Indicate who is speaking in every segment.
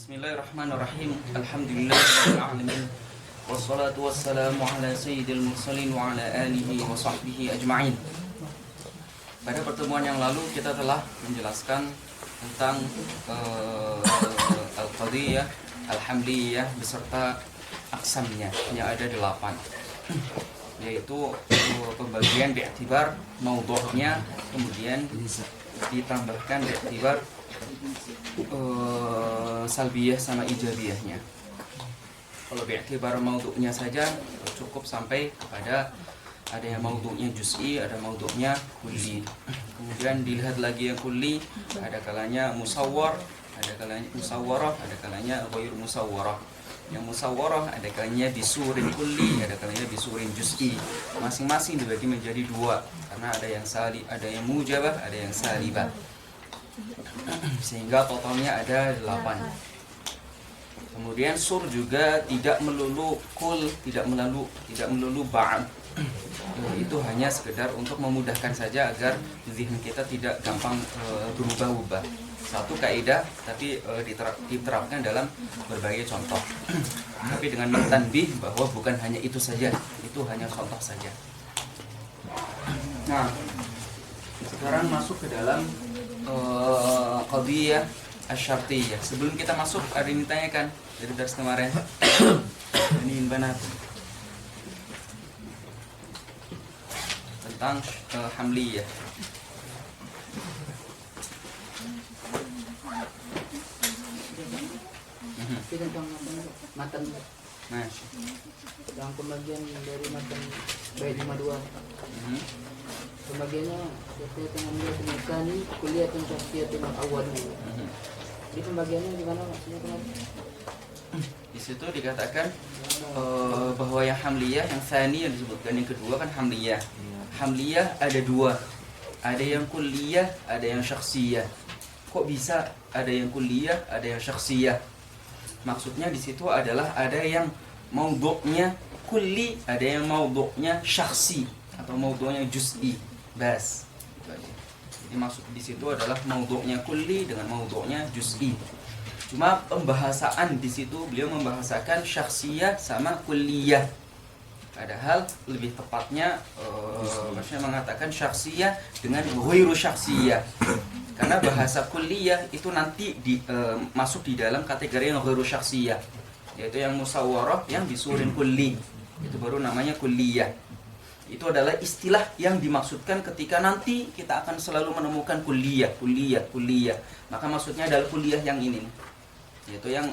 Speaker 1: Bismillahirrahmanirrahim. Alhamdulillahirabbil alamin. Wassalatu wassalamu ala sayyidil mursalin wa ala alihi wa sahbihi ajma'in. Pada pertemuan yang lalu kita telah menjelaskan tentang al-qadiyah, al-hamliyah beserta aksamnya yang ada 8, yaitu pembagian bi'tibar maudhu'nya, kemudian ditambahkan bi'tibar salbiyah sama ijabiyahnya. Kalau bi'tibar maudhu'nya saja cukup sampai kepada ada yang maudhu'nya juz'i, ada maudhu'nya kulli. Kemudian dilihat lagi yang kulli, ada kalanya musawwar, ada kalanya musawwarah, ada kalanya ghairu musawwarah. Yang musawwarah ada kalanya bisurin kulli, ada kalanya bisurin juz'i. Masing-masing dibagi menjadi 2 karena ada yang ada yang mujabah, ada yang salibah. Sehingga totalnya ada 8. Kemudian sur juga tidak melulu kul, tidak melulu ba'd. Itu hanya sekedar untuk memudahkan saja agar zihn kita tidak gampang berubah-ubah. Satu kaidah tapi diterapkan dalam berbagai contoh. Tapi dengan tanbih bahwa bukan hanya itu saja, itu hanya contoh saja. Nah, sekarang masuk ke dalam qadiyah asy-syartiyah. Sebelum kita masuk, ada yang ditanyakan dari dars kemarin. Ini banat tentang hamliyah.
Speaker 2: Tentang matan yang pembagian dari matan bait 52. Pembagiannya sesuai dengan dia penyekani kuliah tentang tentang awal. Di pembagiannya gimana maksudnya kemarin?
Speaker 1: Di situ dikatakan bahwa yang hamliyah, yang tsani yang disebutkan yang kedua kan hamliyah. Hamliyah ada 2. Ada yang kulliyah, ada yang syakhsiyah. Kok bisa ada yang kulliyah, ada yang syakhsiyah? Maksudnya di situ adalah ada yang maudhu'nya kulli, ada yang maudhu'nya syakhsi atau maudhu'nya juz'i. Bas. Jadi maksud di situ adalah maudhu'nya kulli dengan maudhu'nya juz'i. Cuma pembahasan di situ beliau membahasakan syakhsiyah sama kulliyah. Padahal lebih tepatnya maksudnya mengatakan syakhsiyah dengan ghairu syakhsiyah. Karena bahasa kulliyah itu nanti masuk di dalam kategori yang ghairu syakhsiyah, yaitu yang musawwarah yang bisurin kulli. Itu baru namanya kulliyah. Itu adalah istilah yang dimaksudkan ketika nanti kita akan selalu menemukan kulliyah. Maka maksudnya adalah kulliyah yang ini, yaitu yang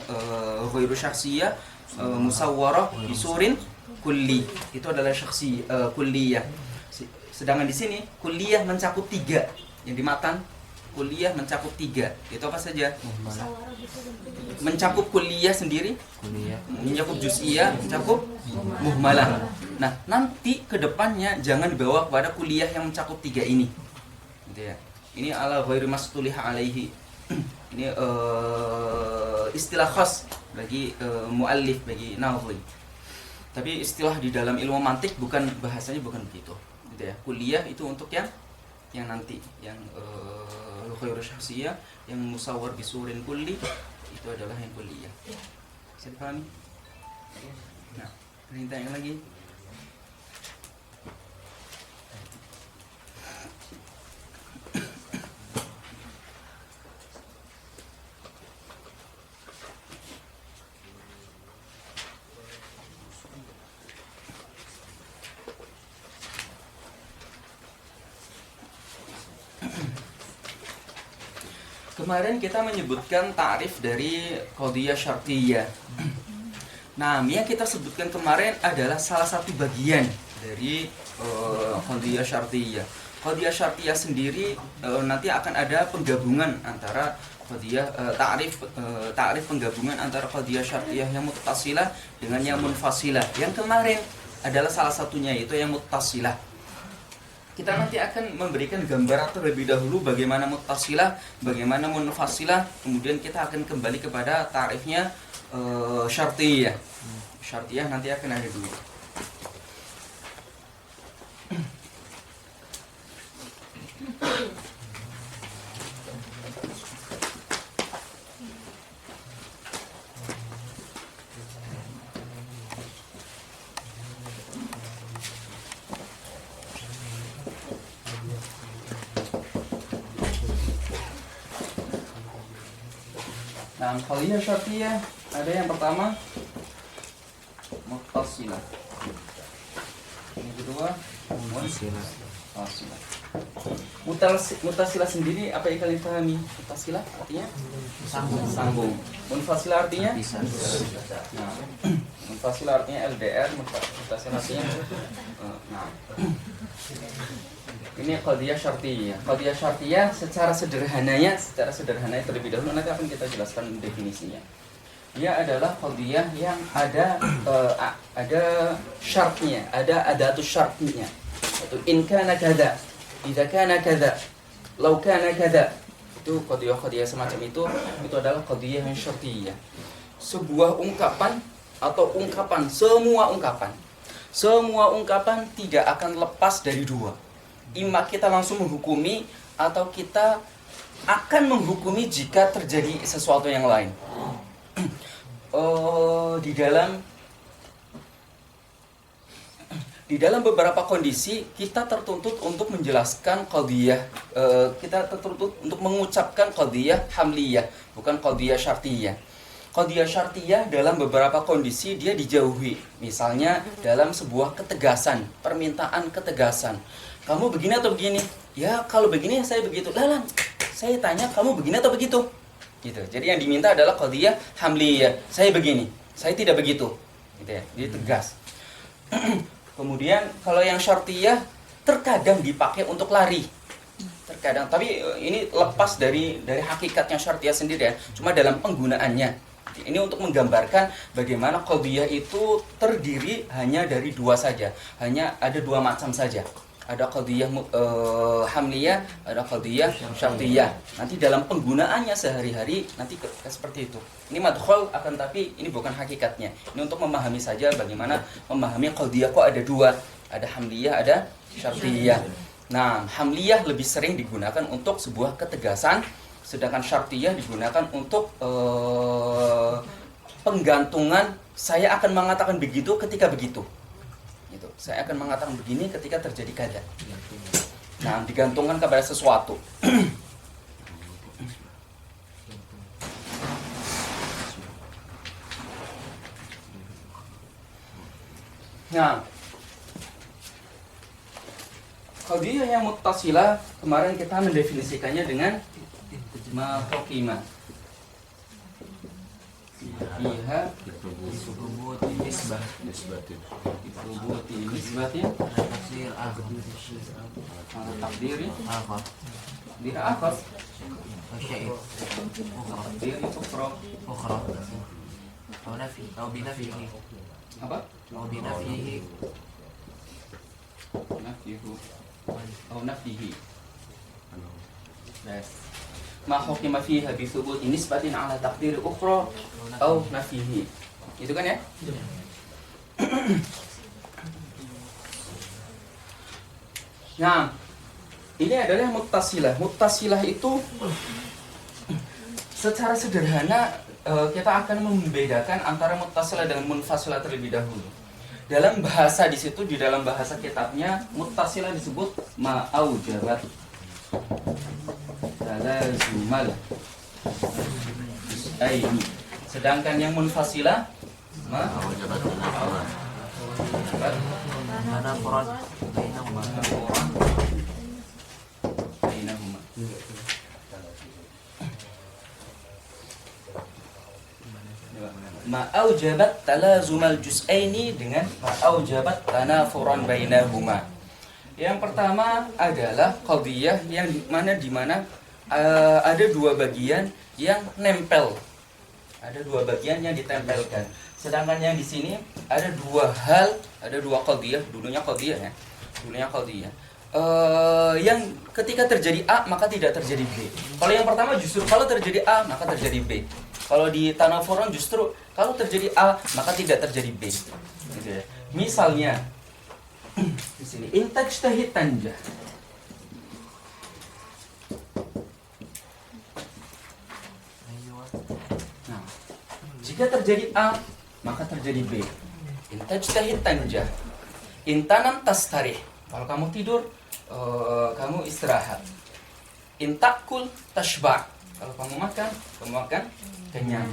Speaker 1: ghairu syakhsiyah, musawwarah bisurin kulli. Itu adalah syakhsi kulliyah. Sedangkan di sini kulliyah mencakup 3. Yang di matan kulliyah mencakup 3. Itu apa saja? Mencakup kulliyah sendiri, mencakup juz'iyah, mencakup muhmalah. Nah, nanti ke depannya jangan dibawa kepada kuliah yang mencakup 3 ini. Gitu ya. Ini ala ghairi mastuliha alaihi. Ini istilah khas bagi muallif, bagi nazim. Tapi istilah di dalam ilmu mantik bahasanya bukan begitu. Gitu ya. Kuliah itu untuk yang nanti, yang ghairu syakhsiyah, yang musawwar bisurin kulli, itu adalah yang kuliah. Bisa dipahami? Nah, perintah yang lagi. Kemarin kita menyebutkan ta'rif dari qadiyah syartiyah. Nah, yang kita sebutkan kemarin adalah salah satu bagian dari qadiyah syartiyah. Qadiyah syartiyah sendiri nanti akan ada penggabungan antara qadiyah ta'rif penggabungan antara qadiyah syartiyah yang muttasilah dengan yang munfasilah. Yang kemarin adalah salah satunya, yaitu yang muttasilah. Kita nanti akan memberikan gambaran terlebih dahulu bagaimana muttasilah, bagaimana munfasilah, kemudian kita akan kembali kepada ta'rifnya syartiyah. Syartiyah nanti akan ada 2. Nah, qadiyah syartiyah ada yang pertama muttasilah. Yang kedua munfasilah. Muttasilah sendiri apa yang kalian pahami? Muttasilah artinya sambung. Munfasilah artinya nah, munfasilah artinya LDR, muttasilah artinya nah. Ini qadiyah syartiyah. Qadiyah syartiyah secara sederhananya terlebih dahulu nanti akan kita jelaskan definisinya. Dia adalah qadiyah yang ada syaratnya, ada adatus syaratnya. Itu in kana kadza, idza kana kadza, law kana kadza. Itu qadiyah semacam itu adalah qadiyah yang syartiyah. Sebuah ungkapan atau semua ungkapan tidak akan lepas dari dua. Imma kita langsung menghukumi atau kita akan menghukumi jika terjadi sesuatu yang lain. Di dalam beberapa kondisi kita tertuntut untuk menjelaskan qadiyah, kita tertuntut untuk mengucapkan qadiyah hamliyah, bukan qadiyah syartiyah. Qadiyah syartiyah dalam beberapa kondisi dia dijauhi. Misalnya dalam sebuah ketegasan, permintaan ketegasan. Kamu begini atau begini? Ya, kalau begini saya begitu. Lalang, saya tanya kamu begini atau begitu? Gitu. Jadi yang diminta adalah qadiyah hamliyah. Saya begini, saya tidak begitu. Gitu ya. Jadi tegas. Kemudian kalau yang syartiyah terkadang dipakai untuk lari. Terkadang, tapi ini lepas dari hakikatnya syartiyah sendiri ya. Cuma dalam penggunaannya. Ini untuk menggambarkan bagaimana qadiyah itu terdiri hanya dari dua saja. Hanya ada dua macam saja. Ada qadiyah hamliyah, ada qadiyah syartiyah. Nanti dalam penggunaannya sehari-hari nanti seperti itu. Ini madkhul akan tapi ini bukan hakikatnya. Ini untuk memahami saja bagaimana memahami qadiyah kok ada dua. Ada hamliyah, ada syartiyah. Nah, hamliyah lebih sering digunakan untuk sebuah ketegasan, sedangkan syartiyah digunakan untuk penggantungan saya akan mengatakan begitu ketika begitu. Gitu. Saya akan mengatakan begini ketika terjadi kada. Nah, digantungkan kepada sesuatu. Nah, qadiyah yang muttasilah kemarin kita mendefinisikannya dengan ma hukima fiha thubuti nisbatin takdiri akhar takdiri ukhra apa? Nafihi. Bas. Ma hukima fiha bi thubuti nisbatin ala taqdiri ukhra atau nafihi. Itu kan ya? Nah, ini adalah muttasilah. Muttasilah itu secara sederhana kita akan membedakan antara muttasilah dengan munfasilah terlebih dahulu. Dalam bahasa di situ, di dalam bahasa kitabnya, muttasilah disebut ma'aujabat talazumal aini. Sedangkan yang munfasilah ma'aujabat tanafuran bainahuma. Ma'aujabat talazumal juz'aini dengan ma'aujabat tanafuran bainahuma. Yang pertama adalah qadiyah yang dimana ada dua bagian yang nempel. Ada dua bagian yang ditempelkan. Sedangkan yang di sini ada dua hal, ada dua qadiyah, dulunya qadiyah ya. Dulunya qadiyah. Yang ketika terjadi A maka tidak terjadi B. Kalau yang pertama justru kalau terjadi A maka terjadi B. Kalau di tanafuran justru kalau terjadi A maka tidak terjadi B. Gitu ya. Misalnya di sini intajtahid tanjah. Nah, jika terjadi A maka terjadi B. Intajtahid tanjah. Intanam tastarih. Kalau kamu tidur, kamu istirahat. Intakul tashba'. Kalau kamu makan kenyang.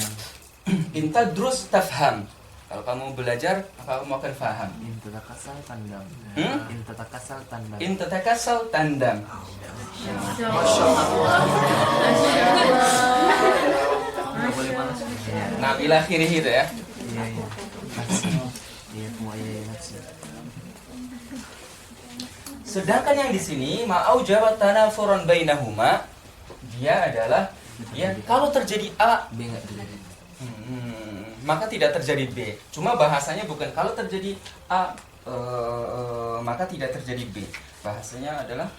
Speaker 1: Intadrus tafham. Kalau kamu belajar, maka kamu akan faham.
Speaker 3: In tatakasal tandam.
Speaker 1: Hmm?
Speaker 3: In tatakasal tandam.
Speaker 1: In tatakasal tandam.
Speaker 3: Nggak boleh panas.
Speaker 1: Nah, ila akhirih itu ya.
Speaker 3: Iya iya. Nasi. Iya semua iya nasi.
Speaker 1: Sedangkan yang di sini ma'au jawab tanafuran bainahuma, dia adalah ya kalau terjadi A
Speaker 3: B nggak terjadi.
Speaker 1: maka tidak terjadi B. Cuma bahasanya bukan kalau terjadi A maka tidak terjadi B. Bahasanya adalah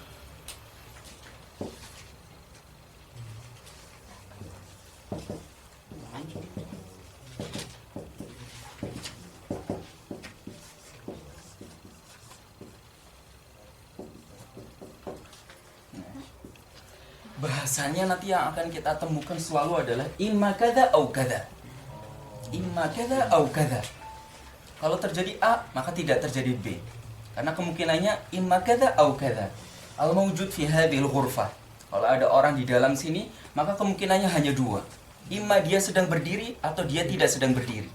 Speaker 1: bahasanya nanti yang akan kita temukan selalu adalah imma kada au kada. Imma kada au kada. Kalau terjadi A, maka tidak terjadi B. Karena kemungkinannya imma kada au kada. Al-mawjud fi hadhil ghurfah. Kalau ada orang di dalam sini, maka kemungkinannya hanya dua. Imma dia sedang berdiri atau dia tidak sedang berdiri.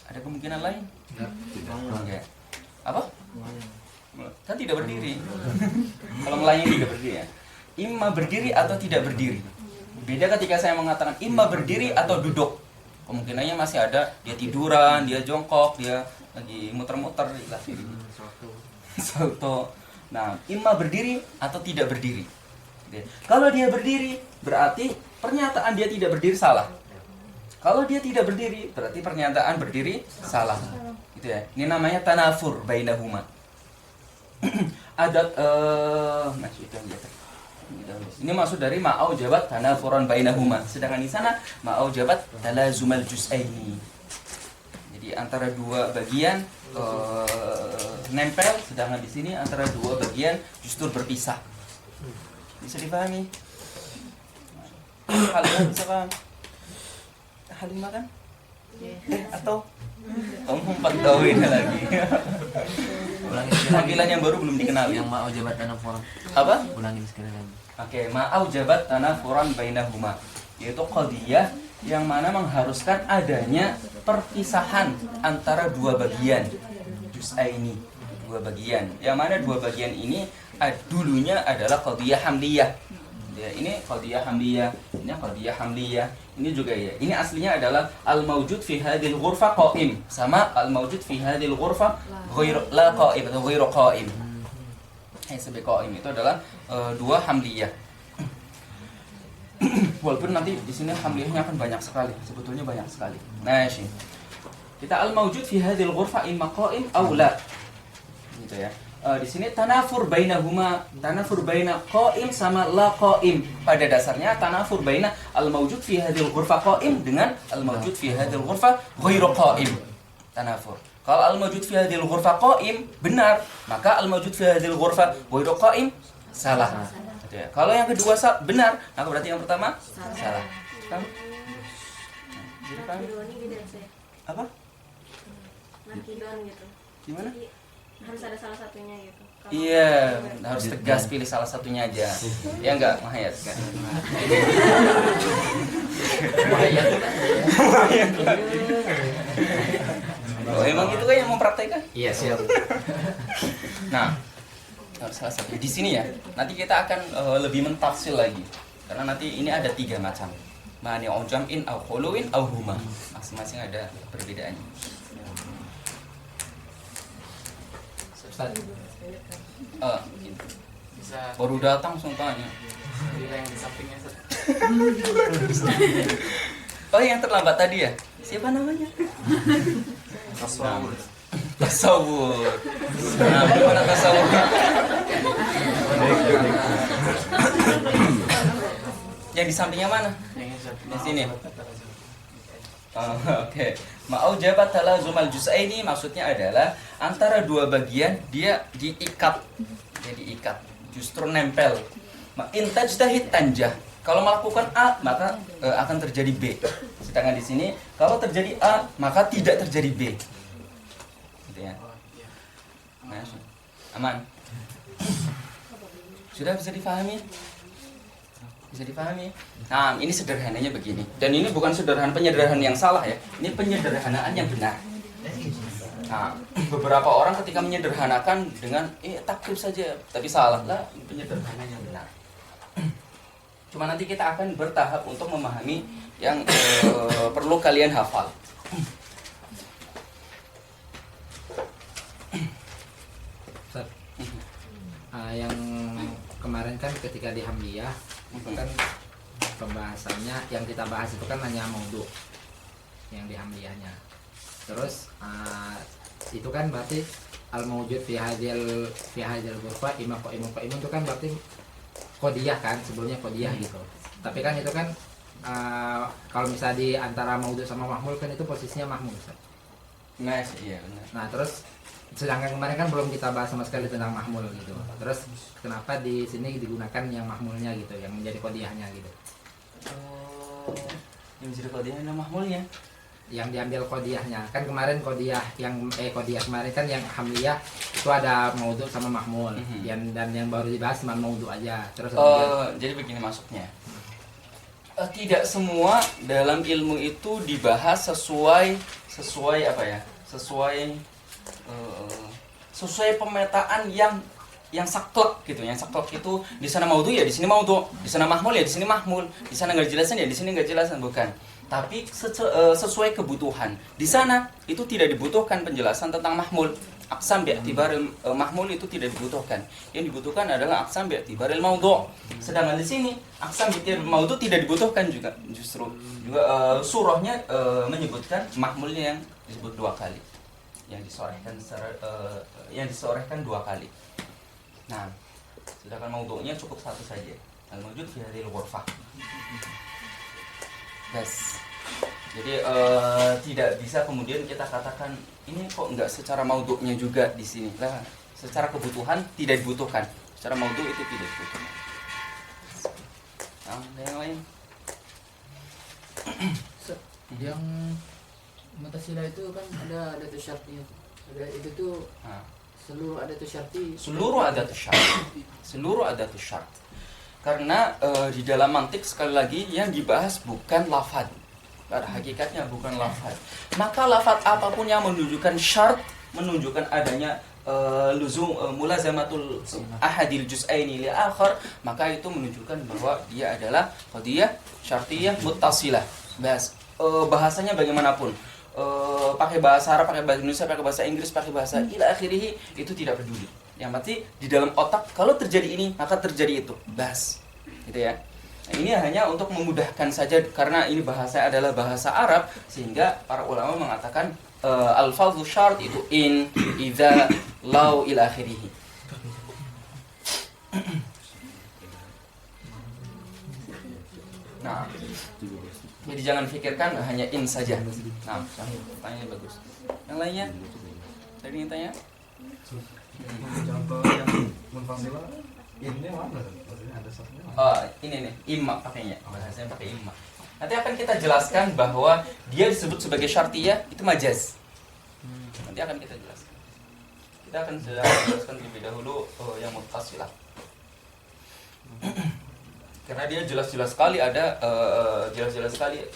Speaker 1: Ada kemungkinan lain? Enggak. Apa? Kan tidak berdiri. Kalau melayang tidak berdiri ya. Imma berdiri atau tidak berdiri. Beda ketika saya mengatakan imma berdiri atau duduk. Kemungkinannya masih ada dia tiduran, dia jongkok, dia lagi muter-muter lah. Salto. Nah, imma berdiri atau tidak berdiri. Kalau dia berdiri, berarti pernyataan dia tidak berdiri salah. Kalau dia tidak berdiri, berarti pernyataan berdiri salah. Gitu ya. Ini namanya tanafur bainahuma. Adat ini maksud dari ma'au jabat tanafuran bainahuma. Sedangkan di sana ma'au jabat talazumal juz'aini. Jadi antara dua bagian nempel, sedangkan di sini antara dua bagian justru berpisah. Bisa dipahami? Halimah bisa paham? Halimah kan? Atau kamu empat tahun lagi? Tampilan yang baru belum dikenal.
Speaker 3: Yang mau jabat tanafuran.
Speaker 1: Apa?
Speaker 3: Ulangin sekali lagi.
Speaker 1: Oke, ma'au jabat tanafuran bainahuma, yaitu qadiyah yang mana mengharuskan adanya perpisahan antara dua bagian juz'aini, dua bagian. Yang mana dua bagian ini dulunya adalah qadiyah hamliyah. Ya, ini qadiyah hamliyah, ini qadiyah hamliyah. Ini juga ya. Ini aslinya adalah al-mawjud fi hadhil ghurfa qa'im sama al-mawjud fi hadhil ghurfa ghairu la qa'im atau ghairu qa'im. Sebagai qa'im itu adalah dua hamliyah. Walaupun nanti di sini hamliyahnya akan banyak sekali, sebetulnya banyak sekali. Nah, sih. Kita al-mawjud fi hadhil ghurfa imma qa'im aw la. Gitu ya. Di sini tanafur bainahuma, tanafur baina qa'im sama la qa'im. Pada dasarnya tanafur baina al-mawjud fi hadhil ghurfa qa'im dengan al-mawjud fi hadhil ghurfa ghairu qa'im. Tanafur. Kalau al-mawjud fi hadhil ghurfa qa'im benar, maka al-mawjud fi hadhil ghurfa ghairu qa'im salah. Gitu ya. Kalau yang kedua benar, maka berarti yang pertama salah. Paham? Jadi paham? Apa?
Speaker 4: Nakidon gitu.
Speaker 1: Gimana?
Speaker 4: Jadi, harus ada salah satunya gitu. Kalau
Speaker 1: Iya, harus tegas pilih salah satunya aja. Ya enggak, Mahayat kan? Oh, emang itu kan yang mempraktekkan?
Speaker 3: Iya siap.
Speaker 1: Nah, salah satu di sini ya. Nanti kita akan lebih mentafsir lagi. Karena nanti ini ada 3 macam. Mani jam'in au khuluwin au huma. Masing-masing ada perbedaannya.
Speaker 3: Bisa
Speaker 1: Baru datang langsung tanya.
Speaker 3: yang di sampingnya.
Speaker 1: Oh, yang terlambat tadi ya? Siapa namanya?
Speaker 3: Tasawur.
Speaker 1: Tasawur. Nah, bagaimana tasawur? Yang di sampingnya mana? Di sini. Oke. Ma'au jabat talazumal juz'aini maksudnya adalah antara dua bagian dia diikat. Dia diikat. Justru nempel. In tajtahid tanjah. Kalau melakukan A maka akan terjadi B. Sedangkan di sini kalau terjadi A maka tidak terjadi B. Gitu ya. Nah, aman. Sudah bisa difahami? Bisa dipahami? Nah, ini sederhananya begini. Dan ini bukan penyederhanaan yang salah ya. Ini penyederhanaan yang benar. Nah, beberapa orang ketika menyederhanakan dengan takrib saja, tapi salah lah. Ini penyederhanaan yang benar. Cuma nanti kita akan bertahap untuk memahami yang perlu kalian hafal.
Speaker 5: Yang kemarin kan ketika di Hamliyah itu kan pembahasannya yang kita bahas itu kan hanya maudhu yang di Hamliyahnya. Terus itu kan berarti al maujud fi hadil ghurfah imam itu kan berarti qodiyah kan, sebelumnya qodiyah gitu. Tapi kan itu kan kalau misalnya di antara maudhu sama mahmul kan itu posisinya mahmul.
Speaker 1: Nah, iya benar.
Speaker 5: Nah, terus sedangkan kemarin kan belum kita bahas sama sekali tentang mahmul gitu. Terus kenapa di sini digunakan yang mahmulnya gitu, yang menjadi qodiyahnya gitu?
Speaker 1: Yang menjadi qodiyahnya mahmulnya.
Speaker 5: Yang diambil qodiyahnya. Kan kemarin qodiyah kemarin kan yang hamliyah itu ada maudhu sama mahmul. Dan yang baru dibahas cuma maudhu aja. Terus
Speaker 1: jadi begini masuknya. Tidak semua dalam ilmu itu dibahas sesuai apa ya? Sesuai pemetaan yang saklek gitu. Yang saklek itu di sana maudhu ya di sini maudhu, di sana mahmul ya di sini mahmul, di sana nggak jelasan ya di sini nggak jelasan, bukan. Tapi sesuai kebutuhan. Di sana itu tidak dibutuhkan penjelasan tentang mahmul. Aqsam bi'tibaril mahmul itu tidak dibutuhkan. Yang dibutuhkan adalah aqsam bi'tibaril maudhu. Sedangkan di sini aqsam bi'tibaril maudhu tidak dibutuhkan juga. Justru juga surahnya menyebutkan mahmulnya yang disebut 2 kali. Yang disorehkan 2 kali. Nah, sedangkan maudhu'nya cukup 1 saja. Al-maujud fi hadhil ghurfah. Yes. Jadi tidak bisa kemudian kita katakan ini kok enggak secara maudhu'nya juga di sini. Lah, secara kebutuhan tidak dibutuhkan. Secara maudhu' itu tidak dibutuhkan. Nah, yang lain.
Speaker 2: Yang Mu'tazilah itu kan ada tuh syartnya. Ada itu tuh seluruh ada tuh syarti.
Speaker 1: Seluruh ada tuh syarat. Karena di dalam mantik sekali lagi yang dibahas bukan lafaz. Pada hakikatnya bukan lafaz. Maka lafaz apapun yang menunjukkan syarat, menunjukkan adanya luzum mulazamatul ahadil juz'aini li akhar, maka itu menunjukkan bahwa dia adalah qadiyah syartiyah muttasilah. Bahasanya bagaimanapun. Pakai bahasa Arab, pakai bahasa Indonesia, pakai bahasa Inggris, pakai bahasa ila akhirih, itu tidak peduli. Yang penting di dalam otak kalau terjadi ini maka terjadi itu. Gitu ya. Nah, ini hanya untuk memudahkan saja karena ini bahasa adalah bahasa Arab sehingga para ulama mengatakan al-fadhu syart itu in, idza, law ila akhirih. Nah, jadi jangan pikirkan hanya in saja. Nah, pertanyaannya bagus. Yang lainnya? Tadi ingin tanya?
Speaker 6: Contoh yang munfasilah ini mana? Maksudnya ada satunya.
Speaker 1: Ini nih, imma pakainya. Bahasanya pakai imma. Nanti akan kita jelaskan bahwa dia disebut sebagai syartiyah itu majaz. Nanti akan kita jelaskan. Kita akan jelaskan lebih dahulu yang muttasilah. Karena dia jelas-jelas sekali ada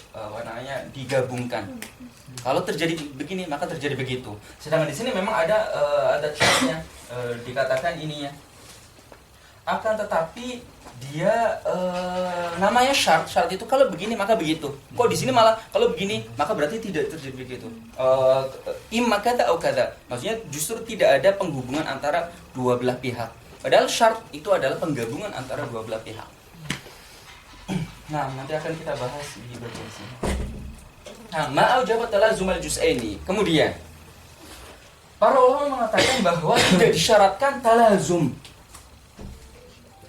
Speaker 1: apa namanya digabungkan. Kalau terjadi begini maka terjadi begitu. Sedangkan di sini memang ada syaratnya, dikatakan ininya. Akan tetapi dia namanya syarat itu kalau begini maka begitu. Kok di sini malah kalau begini maka berarti tidak terjadi begitu. Imma kata atau kata. Maksudnya justru tidak ada penghubungan antara dua belah pihak. Padahal syarat itu adalah penggabungan antara dua belah pihak. Nah, nanti akan kita bahas di bagian sini. Nah, ma'aujabat talazumal juz'aini. Kemudian para ulama mengatakan bahwa tidak disyaratkan talazum.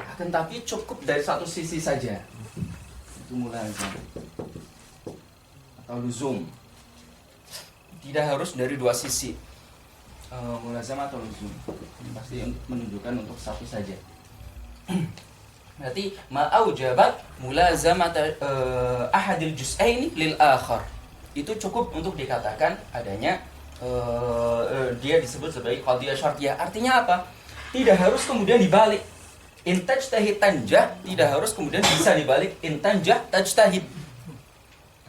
Speaker 1: Akan tapi cukup dari satu sisi saja. Itu mulazam atau luzum. Tidak harus dari dua sisi. Mulazam atau luzum. Ini pasti menunjukkan untuk satu saja. Berarti ma'aujabat mulazamat ahadil juz'aini lil akhar. Itu cukup untuk dikatakan adanya dia disebut sebagai qadiyah syartiyah. Artinya apa? Tidak harus kemudian dibalik. Intajtahid tanjah tidak harus kemudian bisa dibalik intanjah tajtahid.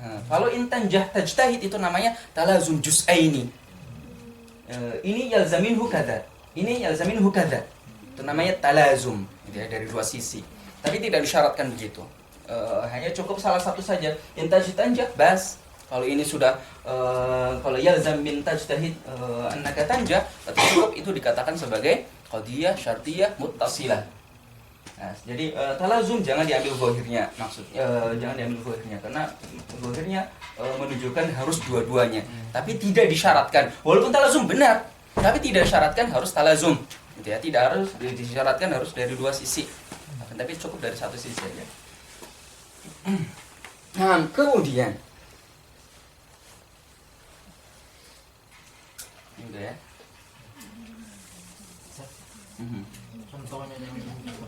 Speaker 1: Nah, kalau intanjah tajtahid itu namanya talazum juz'aini. Ini yalzaminhu kadza, ini yalzaminhu kadza. Itu namanya talazum, gitu ya, dari dua sisi. Tapi tidak disyaratkan begitu. Hanya cukup salah satu saja. Intajtahid tanjah bas. Kalau ini sudah kalau yalzam min tajtahid annaka tanjah, berarti cukup itu dikatakan sebagai qadiyah syartiyah muttasilah. Nah, jadi talazum jangan diambil zahirnya, jangan diambil zahirnya karena zahirnya menunjukkan harus dua-duanya. Tapi tidak disyaratkan. Walaupun talazum benar, tapi tidak disyaratkan harus talazum. Gitu ya, tidak harus disyaratkan harus dari dua sisi. Tapi cukup dari satu sisi saja. Nah, kemudian ini udah ya.
Speaker 2: Contohnya yang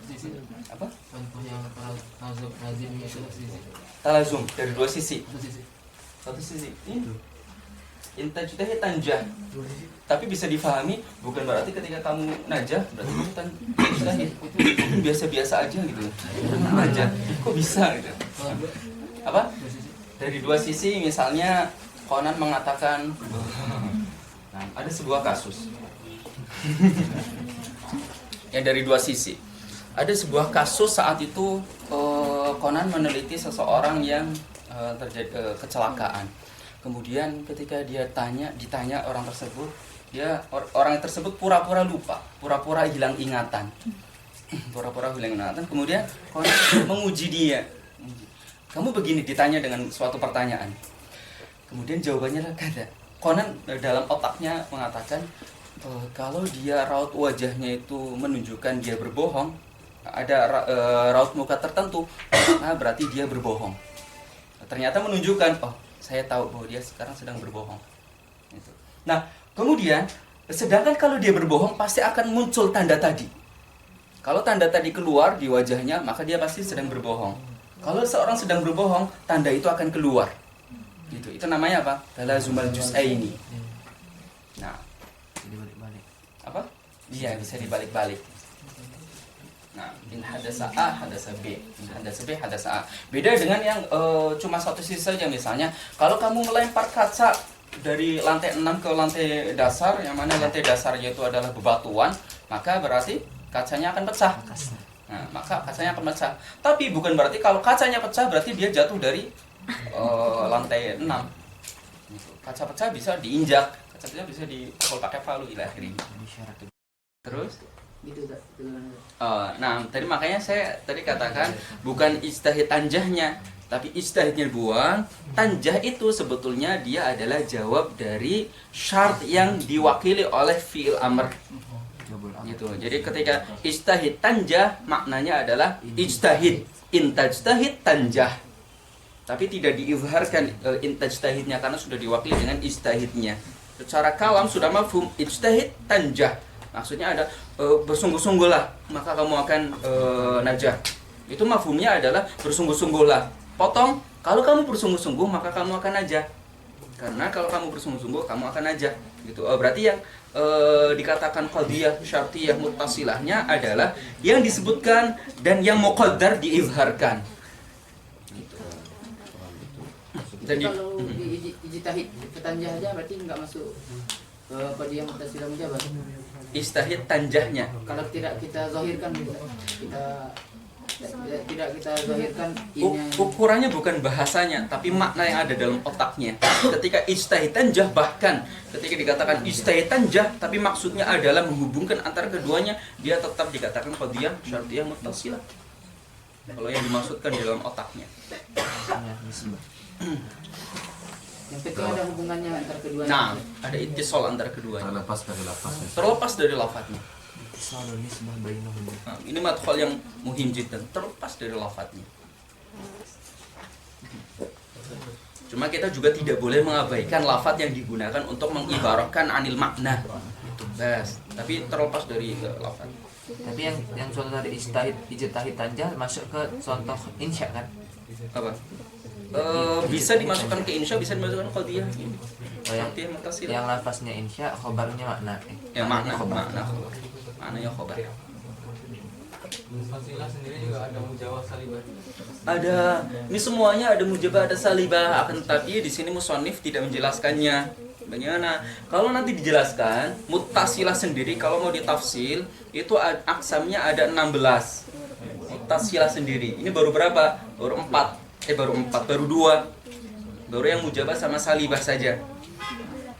Speaker 2: sisi
Speaker 1: Apa?
Speaker 2: contoh yang lazim itu sisi
Speaker 1: Talazum dari dua sisi.
Speaker 2: sisi
Speaker 1: Satu sisi. Ini intajtahid tanjah. Tapi bisa difahami bukan berarti ketika kamu najah berarti kamu tajtahid. Itu biasa-biasa aja gitu. Najah. Kok bisa gitu? Apa? Dari dua sisi misalnya Conan mengatakan nah, ada sebuah kasus. Yang dari dua sisi. Ada sebuah kasus saat itu Conan meneliti seseorang yang terjadi kecelakaan. Kemudian ketika dia ditanya orang tersebut, orang tersebut pura-pura lupa, pura-pura hilang ingatan. Pura-pura hilang ingatan. Kemudian Conan menguji dia. Kamu begini ditanya dengan suatu pertanyaan. Kemudian jawabannya adalah kada. Conan dalam otaknya mengatakan kalau dia raut wajahnya itu menunjukkan dia berbohong, ada raut muka tertentu, nah berarti dia berbohong. Ternyata menunjukkan, oh saya tahu bahwa dia sekarang sedang berbohong. Gitu. Nah kemudian, sedangkan kalau dia berbohong pasti akan muncul tanda tadi. Kalau tanda tadi keluar di wajahnya, maka dia pasti sedang berbohong. Kalau seorang sedang berbohong, tanda itu akan keluar. Gitu. Itu namanya apa? Talazumal juz'aini. Nah,
Speaker 3: dibalik-balik.
Speaker 1: apa? Iya, bisa dibalik-balik. Nah, in hadasa A, hadasa B. In hadasa B, hadasa A. Beda dengan yang cuma satu sisi saja. Misalnya, kalau kamu melempar kaca dari lantai 6 ke lantai dasar, yang mana lantai dasarnya itu adalah bebatuan, maka berarti kacanya akan pecah. Nah, maka kacanya akan pecah. Tapi bukan berarti kalau kacanya pecah berarti dia jatuh dari lantai 6. Kaca pecah bisa diinjak, kaca pecah bisa dipukul pakai palu ila akhirnya. Terus
Speaker 2: gitu tak?
Speaker 1: nah, tadi makanya saya tadi katakan bukan ijtihad tanjahnya, tapi ijtihadnya buang. Tanjah itu sebetulnya dia adalah jawab dari syarat yang diwakili oleh fi'il amr. Gitu. Jadi ketika ijtihad tanjah maknanya adalah ijtihad, intajtahid tanjah. Tapi tidak diizharkan intajtahidnya karena sudah diwakili dengan ijtihadnya. Secara kalam sudah mafhum ijtihad tanjah. Maksudnya ada bersungguh-sungguhlah maka kamu akan najah. Itu mafhumnya adalah bersungguh-sungguhlah. Potong, kalau kamu bersungguh-sungguh maka kamu akan najah. Karena kalau kamu bersungguh-sungguh kamu akan najah. Gitu. Berarti yang dikatakan qadiyah syartiyah muttasilahnya adalah yang disebutkan dan yang muqaddar diizharkan. Gitu.
Speaker 2: Jadi kalau di ijtihad tanjah aja berarti enggak masuk ke qadiyah muttasilah mujabah.
Speaker 1: Ijtihad tanjahnya.
Speaker 2: Kalau tidak kita zahirkan tidak kita zahirkan ini
Speaker 1: ukurannya bukan bahasanya tapi makna yang ada dalam otaknya. Ketika ijtihad tanjah, bahkan ketika dikatakan ijtihad tanjah tapi maksudnya adalah menghubungkan antara keduanya, dia tetap dikatakan qadiyah syartiyah muttasilah. Kalau yang dimaksudkan di dalam otaknya.
Speaker 2: yang penting ada hubungannya antara keduanya.
Speaker 1: Nah, ada ittisal antara keduanya.
Speaker 6: Terlepas dari lafaznya.
Speaker 1: Terlepas dari lafadznya.
Speaker 3: Ittisalun nisbah bainahum.
Speaker 1: Nah, ini madkhal yang muhim jiddan, terlepas dari lafadznya. Cuma kita juga tidak boleh mengabaikan lafadz yang digunakan untuk mengibarahkan anil makna. Bas, tapi terlepas dari lafadz.
Speaker 3: Tapi yang contoh dari ijtihad tanjah masuk ke contoh insya kan?
Speaker 1: Apa? Bisa dimasukkan ke insya, bisa dimasukkan ke qadiyah.
Speaker 3: Yang lafaznya insya, khobarnya makna.
Speaker 1: Ya makna khobar. Maknanya khobar.
Speaker 3: Fasilah sendiri juga ada mujawah salibah.
Speaker 1: Ada, ini semuanya ada mujabah, ada salibah, akan tetapi di sini musonif tidak menjelaskannya. Bagaimana? Kalau nanti dijelaskan, muttasilah sendiri kalau mau ditafsil itu aksamnya ada 16. Muttasilah sendiri. Ini baru berapa? Baru 4. Baru 2. Baru yang mujabah sama salibah saja.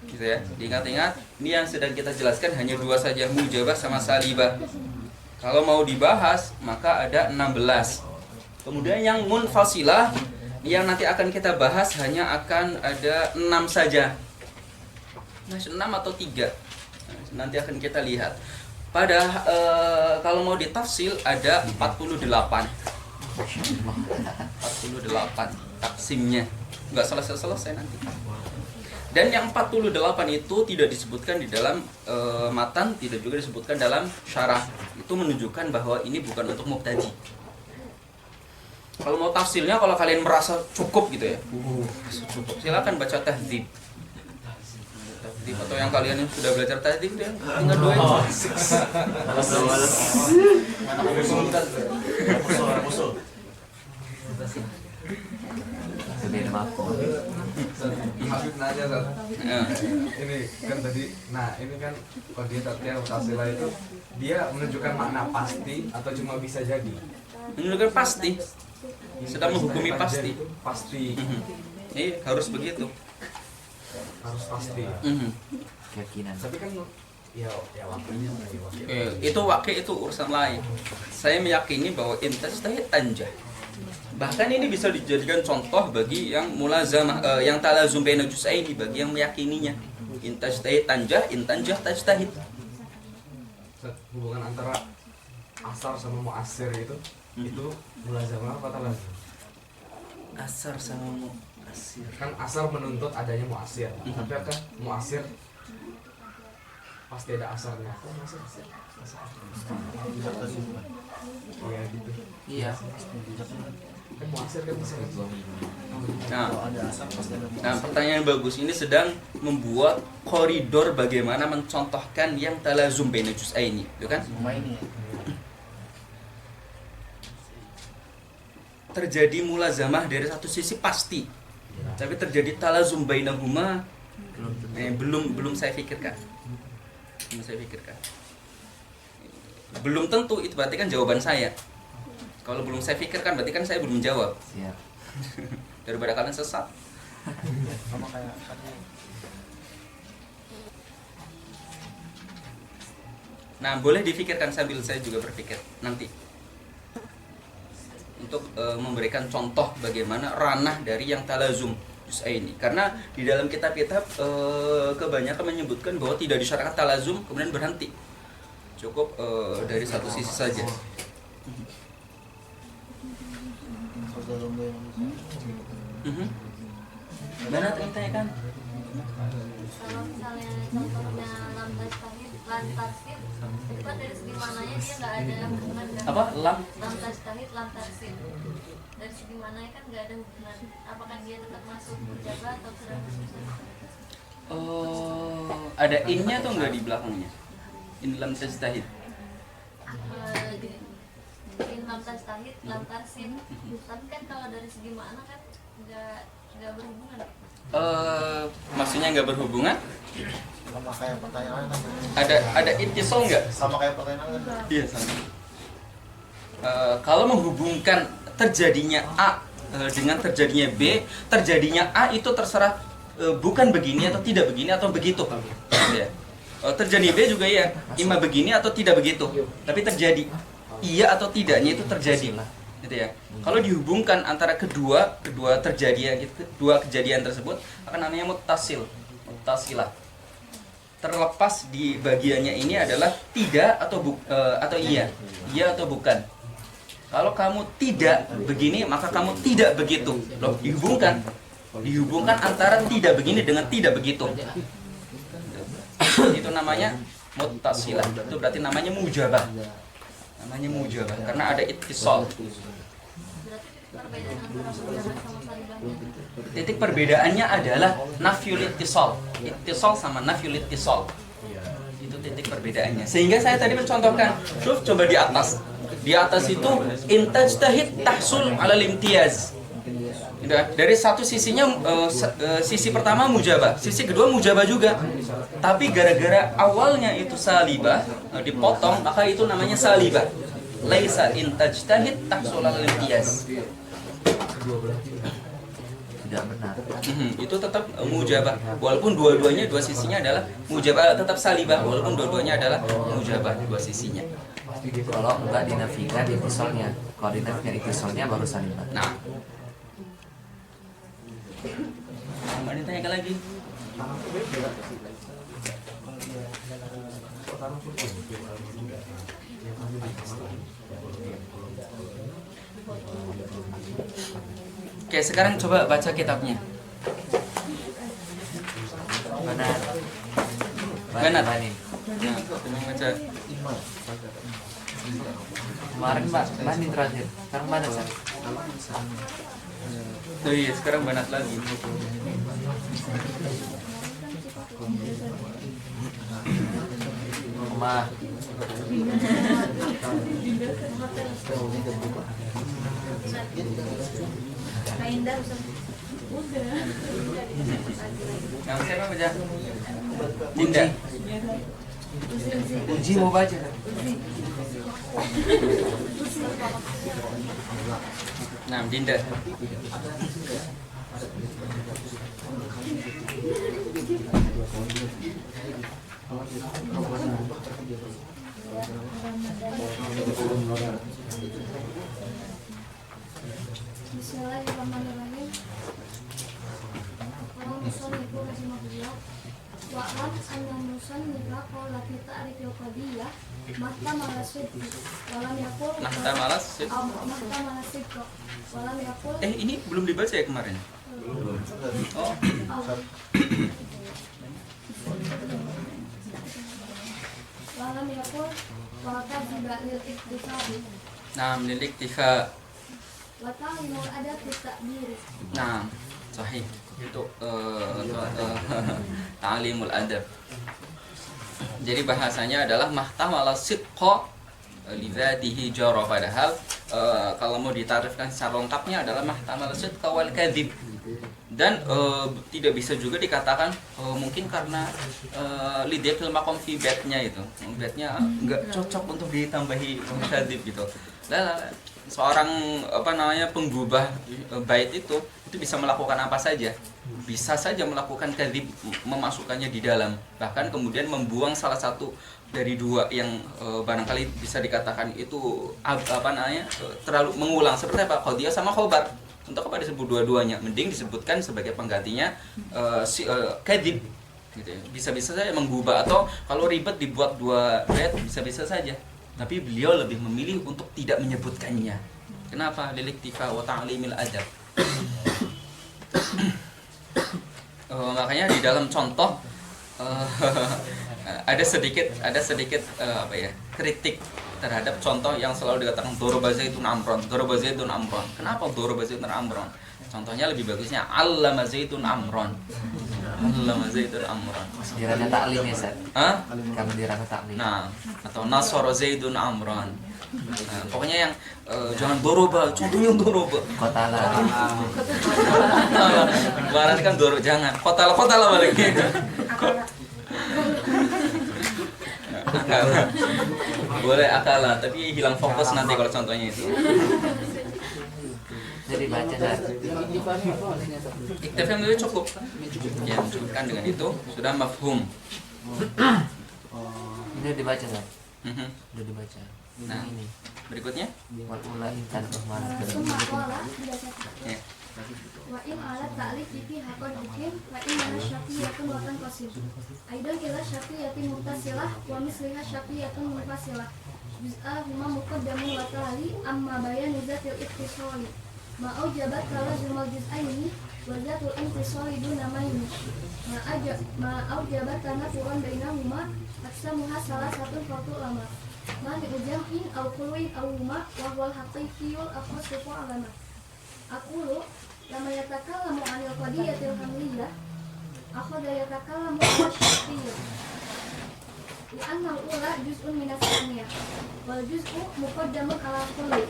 Speaker 1: Gitu ya. Diingat-ingat, ini yang sedang kita jelaskan hanya 2 saja, mujabah sama salibah. Kalau mau dibahas, maka ada 16. Kemudian yang munfasilah yang nanti akan kita bahas hanya akan ada 6 saja. 6 atau 3. Nanti akan kita lihat. Kalau mau ditafsil ada 48. 48 taksimnya. Enggak selesai nanti. Dan yang 48 itu tidak disebutkan di dalam matan, tidak juga disebutkan dalam syarah. Itu menunjukkan bahwa ini bukan untuk mubtadi. Kalau mau tafsilnya, kalau kalian merasa cukup gitu ya, cukup, silakan baca tahdzib. Atau yang kalian yang sudah belajar tahdzib ya, tinggal doain.
Speaker 6: Habib nanya Sal. Ini kan tadi, ini kan kalau dia tafsir Mu'tazilah itu dia menunjukkan makna pasti atau cuma bisa jadi?
Speaker 1: Menunjukkan pasti. Sedang menghukumi pasti.
Speaker 6: Pasti.
Speaker 1: Iya, harus begitu.
Speaker 6: Harus pasti.
Speaker 3: Keyakinan.
Speaker 6: Tapi kan ya wakilnya
Speaker 1: Itu wakil itu urusan lain. Saya meyakini bahwa intajtahid tanjah. Bahkan ini bisa dijadikan contoh bagi yang mulazamah, yang talazum baina juz'aini, bagi yang meyakininya. Intajtahid tanjah, intanjah tajtahid.
Speaker 6: Hubungan antara asar sama mu'asir itu mulazamah apa talazum?
Speaker 1: Asar sama mu'asir.
Speaker 6: Kan asar menuntut adanya mu'asir. Tapi kan mu'asir pasti ada asarnya. Iya gitu.
Speaker 3: Iya.
Speaker 6: Kan mu'asir kan bisa.
Speaker 1: Nah, pertanyaan bagus ini sedang membuat koridor bagaimana mencontohkan yang talazum baina juz'aini, itu kan? Terjadi mulazamah dari satu sisi pasti, tapi terjadi talazum bainahuma belum saya pikirkan. Belum tentu itu berarti kan jawaban saya. Kalau belum saya pikirkan berarti kan saya belum menjawab.
Speaker 3: Siap.
Speaker 1: Daripada kalian sesat.
Speaker 2: Sama kayak tadi.
Speaker 1: Nah, boleh difikirkan sambil saya juga berpikir nanti. Untuk memberikan contoh bagaimana ranah dari yang talazum juz'aini. Karena di dalam kitab-kitab kebanyakan menyebutkan bahwa tidak disyaratkan talazum kemudian berhenti. Cukup dari satu sisi saja. Mana tanyakan?
Speaker 4: Kalau misalnya contohnya lantarsif, itu kan dari segi mananya dia nggak ada hubungan kan?
Speaker 1: Apa?
Speaker 4: Lantarsif. Dari segi mananya kan nggak ada hubungan. Apakah dia tetap masuk mujabah atau sudah masuk?
Speaker 1: Ada innya atau enggak di belakangnya? In lam tajtahid.
Speaker 4: In lam tajtahid, lantarsif. Tapi kan kalau dari segi makna kan nggak berhubungan.
Speaker 1: Maksudnya nggak berhubungan?
Speaker 2: Sama kayak pertanyaan kan.
Speaker 1: Ada ittisal nggak?
Speaker 2: Sama kayak pertanyaan kan.
Speaker 1: Iya sama. Kalau menghubungkan terjadinya A dengan terjadinya B, terjadinya A itu terserah bukan begini atau tidak begini atau begitu. Ya. Terjadi B juga ya, ima begini atau tidak begitu. Tapi terjadi iya atau tidaknya itu terjadi. Gitu ya. Kalau dihubungkan antara kedua kejadian tersebut akan namanya muttasilah. Terlepas di bagiannya ini adalah tidak atau iya atau bukan. Kalau kamu tidak begini maka kamu tidak begitu. Loh, dihubungkan antara tidak begini dengan tidak begitu. Itu namanya muttasilah. Itu berarti namanya mujabah. Karena ada ittisal. Titik perbedaannya adalah nafyul ittisal. Ittisal sama nafyul ittisal. Itu titik perbedaannya. Sehingga saya tadi mencontohkan, coba di atas. Di atas itu intajtahid tahsul ala limtiaz. Dari satu sisinya sisi pertama mujabah, sisi kedua mujabah juga. Tapi gara-gara awalnya itu salibah dipotong, maka itu namanya salibah. Laisa intajtahid tahsul ala limtiaz.
Speaker 3: Tidak benar.
Speaker 1: Itu tetap mujabah walaupun dua-duanya dua sisinya adalah mujabah, tetap salibah walaupun dua-duanya adalah mujabah dua sisinya.
Speaker 3: Kalau enggak dinafikan itisolnya, kalau dinafikan itisolnya baru salibah.
Speaker 1: Nah, mau ditanyakan lagi? Oke, sekarang coba baca kitabnya.
Speaker 3: Benar.
Speaker 1: Benar.
Speaker 3: Bani.
Speaker 1: Nah, coba baca.
Speaker 3: Kemarin Mbak, Bani terakhir. Sekarang mana Sar?
Speaker 1: Oh iya, sekarang banat lagi.
Speaker 3: Rumah.
Speaker 4: Indah Ustaz.
Speaker 1: Nama siapa baca? Dinda.
Speaker 3: Uji mau baca.
Speaker 1: Nah, Dinda.
Speaker 4: Bismillahirrahmanirrahim. Kalau musannifu rahimahullah wa'lam anna musannifa qala fi ta'rifil qadiyah mahtamala sidq walam yaqul
Speaker 1: Mahtamala sidq.
Speaker 4: mahtamala sidq walam yaqul
Speaker 1: Ini belum dibaca ya kemarin? Oh,
Speaker 4: walam yaqul wa kadhiba lil iktisadi
Speaker 1: nah, milik tiga.
Speaker 4: wa ta'limul adab fi ta'biri.
Speaker 1: Nah, sahih. Itu ta'limul adab. Jadi bahasanya adalah mahtamala sidqa lidzatihi jara, padahal kalau mau ditarifkan secara lengkapnya adalah mahtamala sidqa wal kadzib. Dan tidak bisa juga dikatakan mungkin karena lidyatil maqam fi batnya itu. Batnya enggak cocok untuk ditambahi kadzib gitu. Seorang penggubah bait itu bisa melakukan apa saja, bisa saja melakukan kadzib, memasukkannya di dalam, bahkan kemudian membuang salah satu dari dua yang barangkali bisa dikatakan itu terlalu mengulang, seperti apa, qadiyah sama khobar. Untuk apa disebut dua-duanya? Mending disebutkan sebagai penggantinya kadzib gitu ya. Bisa-bisa saja menggubah, atau kalau ribet dibuat dua bait bisa-bisa saja. Tapi beliau lebih memilih untuk tidak menyebutkannya. Kenapa? Liliktifa wa ta'limil adab. Makanya di dalam contoh ada sedikit kritik terhadap contoh yang selalu dikatakan doroba zaitun amron. Kenapa doroba zaitun amron? Contohnya lebih bagusnya allama zaitun amron.
Speaker 3: Dirasa taklim ya, Sar?
Speaker 1: Hah?
Speaker 3: Kamu dirasa taklim.
Speaker 1: Nah, atau nasara zaidun amron. Nah, pokoknya yang jangan doroba, contohnya doroba.
Speaker 3: Kotala.
Speaker 1: Kemarin kan doro, jangan kotala balik. Akala. Boleh akala, tapi hilang fokus nanti kalau contohnya itu.
Speaker 3: Jadi baca Sar.
Speaker 1: Iktifam itu cukup. Ya, cukupkan dengan itu sudah mafhum.
Speaker 3: Ini udah dibaca Sar. Udah dibaca.
Speaker 1: Nah,
Speaker 3: Ini
Speaker 1: berikutnya.
Speaker 3: wal ula intan rahman.
Speaker 4: Summa qala
Speaker 1: Ya.
Speaker 4: wa in ala ta'lif fi haqqan ikim wa in ala syafiyatun wa tan qasim aidan kila syafiyatun muttasilah wa misliha syafiyatun munfasilah juz'a huma muqaddamun wa tali amma bayan zatil ittisali ma aujabat kala jumal juz'aini wa zatul intisali duna maini ma aujabat tanafuran bainahuma aksamuha salah satu fardu lama ma bi ujam'in aw kulwin aw huma wa huwal haqiqiyul akhassu alama aqulu lama yatakallamu 'anil qadiyatil hamliyah akhadha yatakallamu 'ala syartiyyah li'anna al-ula juz'un minas tsaniyah wal juz'u muqaddamun ala kulli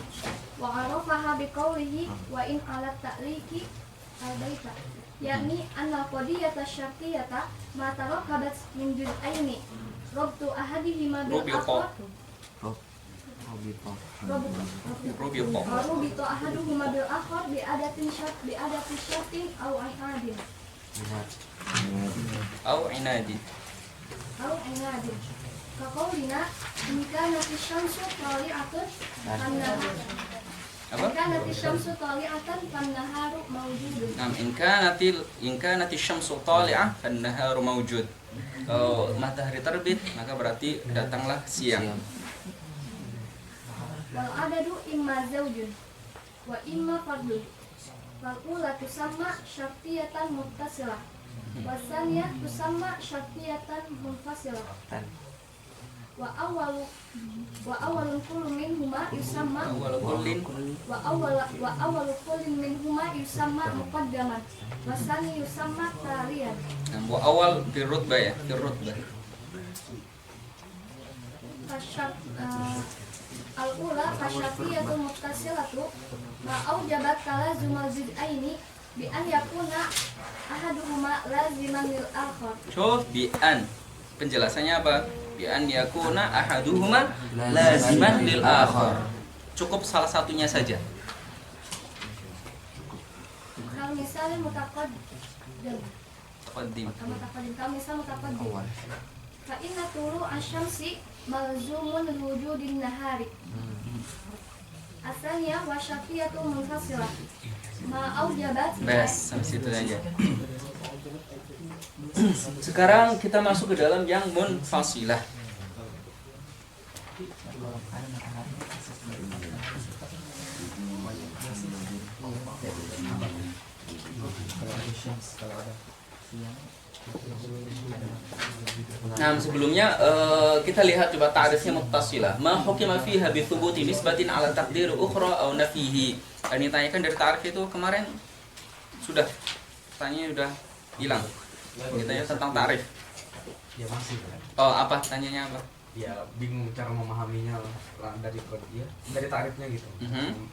Speaker 4: wa 'arafaha biqaulihi wa in 'ala ta'liqi al-baita yakni anna qadiyata syartiyata ma tarakabat min juz'aini rabtu ahadihima bil akhar Rubito ahaduhuma bil akhar bi adatin syartin au inadin au inadin kaqaulina in kanati syamsu tali'atan fannaharu mawjudun.
Speaker 1: In kanati syamsu tali'ah fannaharu mawjud. Kalau matahari terbit maka berarti datanglah siang.
Speaker 4: Wal adadu imma zaujun wa imma fardun. Wal ula tusamma syartiyatan muttasilah. Wasaniyah tusamma syartiyatan munfasilah. Wa awalun kullu minhuma yusamma muqaddaman. Wasani yusamma taliyan.
Speaker 1: Wa awal firrutbah ya, firrutbah.
Speaker 4: Al-ula fasyafiyatu muttasilatu ma aujabat talazumal zid'aini bi an yakuna ahaduhuma laziman lil akhar.
Speaker 1: So, bi an. Penjelasannya apa? Bi an yakuna ahaduhuma laziman lil akhar. Cukup salah satunya saja.
Speaker 4: Kalau misalnya mutaqaddim. Kalau misal mutaqaddim. Fa inna tulu asyamsi malzumun wujudin nahari. Asalnya wasyafiyatu munfasilah. Ma aujabat.
Speaker 1: Bes, sampai situ aja. Sekarang kita masuk ke dalam yang munfasilah. Nah, sebelumnya kita lihat coba ta'rifnya muttasilah. Ma hukima fiha bi thubuti nisbatin ala taqdir ukhra aw nafihi. Ini tanyakan dari ta'rif itu kemarin sudah. Tanya sudah hilang. Kita tentang ta'rif.
Speaker 6: Ya masih kan.
Speaker 1: Oh, apa tanyanya apa?
Speaker 6: Ya bingung cara memahaminya lah dari ya, dari ta'rifnya gitu.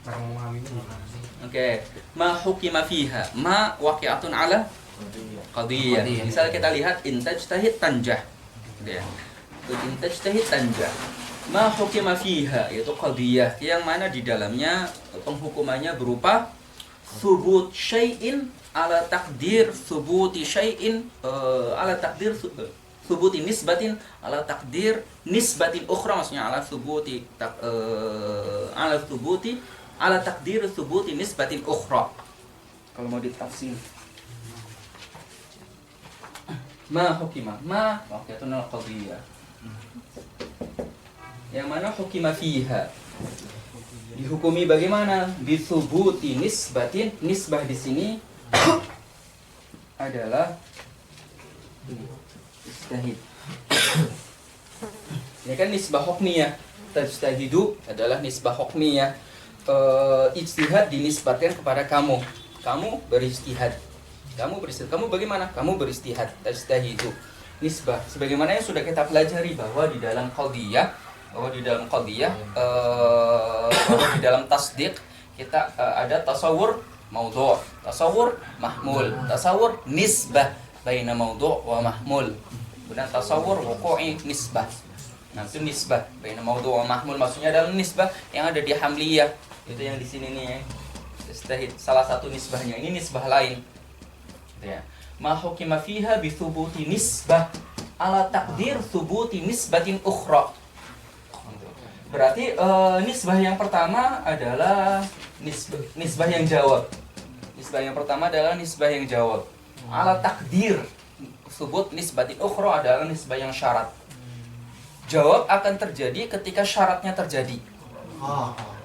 Speaker 6: Cara memahaminya gimana?
Speaker 1: Oke. Ma hukima fiha. Ma waqi'atun ala qadiyah. Misal kita lihat intajtahid tanjah. Gitu ya. Intajtahid tanjah. Ma hukima fiha yaitu qadiyah yang mana di dalamnya penghukumannya berupa thubut syai'in ala takdir thubuti syai'in ala takdir thubuti nisbatin ala takdir nisbatin ukhra, maksudnya ala thubuti ala thubuti ala takdir thubuti nisbatin ukhra. Kalau mau ditafsir ma hukima ma waqiyatun al-qadiyah yang mana hukima fiha dihukumi bagaimana bithubuti nisbatin. Nisbah di sini adalah ijtihad. Ini kan nisbah hukmiyah. Tajtahidu adalah nisbah hukmiyah. Ijtihad dinisbatkan kepada kamu. Kamu beristihad. Kamu bagaimana? Kamu beristihad. Tajtahidu. Nisbah. Sebagaimana yang sudah kita pelajari bahwa di dalam qadiyah, bahwa di dalam tasdiq kita ada tasawur maudhu', tasawur mahmul, tasawur nisbah baina maudhu' wa mahmul. Kemudian tasawur wuqu'i nisbah. Nah, itu nisbah baina maudhu' wa mahmul maksudnya dalam nisbah yang ada di hamliyah. Itu yang di sini nih ya. Istahid salah satu nisbahnya. Ini nisbah lain. Gitu ya. Ma hukima fiha bi thubuti nisbah ala takdir thubuti nisbatin ukhra. Berarti nisbah yang pertama adalah nisbah yang jawab. Nisbah yang pertama adalah nisbah yang jawab. Ala takdir thubut nisbatin ukhra adalah nisbah yang syarat. Jawab akan terjadi ketika syaratnya terjadi.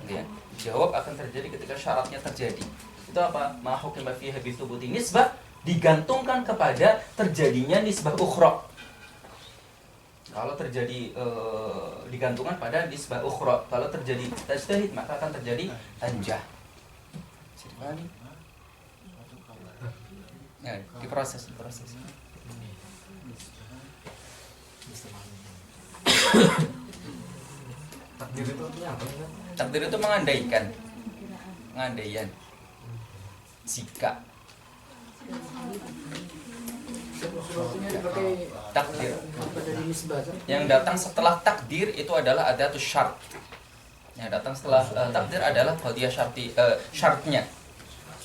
Speaker 1: Ya. Jawab akan terjadi ketika syaratnya terjadi. Itu apa? Ma hukima fiha bi thubuti nisbah digantungkan kepada terjadinya nisbah ukhra. Kalau terjadi digantungkan pada nisbah ukhra. Kalau terjadi tajtahid maka akan terjadi tanjah. Ya, diproses.
Speaker 6: Takdir itu artinya apa sih?
Speaker 1: Takdir itu mengandaikan, pengandaian. Jika
Speaker 2: Sesuatunya dipakai
Speaker 1: takdir
Speaker 2: apa dari nisbah kan?
Speaker 1: yang datang setelah takdir itu adalah adatus syart. Yang datang setelah takdir adalah qadiyah syarti, syaratnya,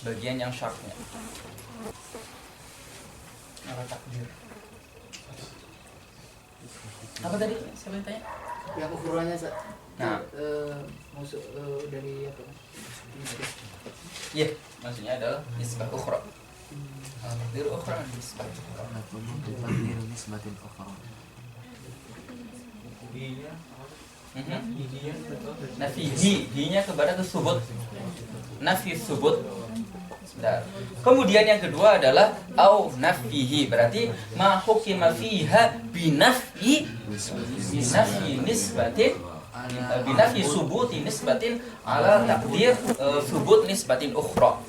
Speaker 1: bagian yang syaratnya. Apa takdir? Apa tadi? Siapa yang tanya?
Speaker 2: Yang ukurannya
Speaker 1: Nah.
Speaker 2: masuk dari apa?
Speaker 1: Iya, maksudnya adalah nisbah ukhra. Takdir ukhra nisbah.
Speaker 3: Takdir nisbatin ukhra.
Speaker 6: Iya.
Speaker 1: Mhm. Nafi hi-nya kepada subut. Nafi subut. Nah, kemudian yang kedua adalah au nafihi, berarti ma hukima fiha binafyi nisbatin binafi subuti nisbatin ala takdir subut nisbatin ukhra.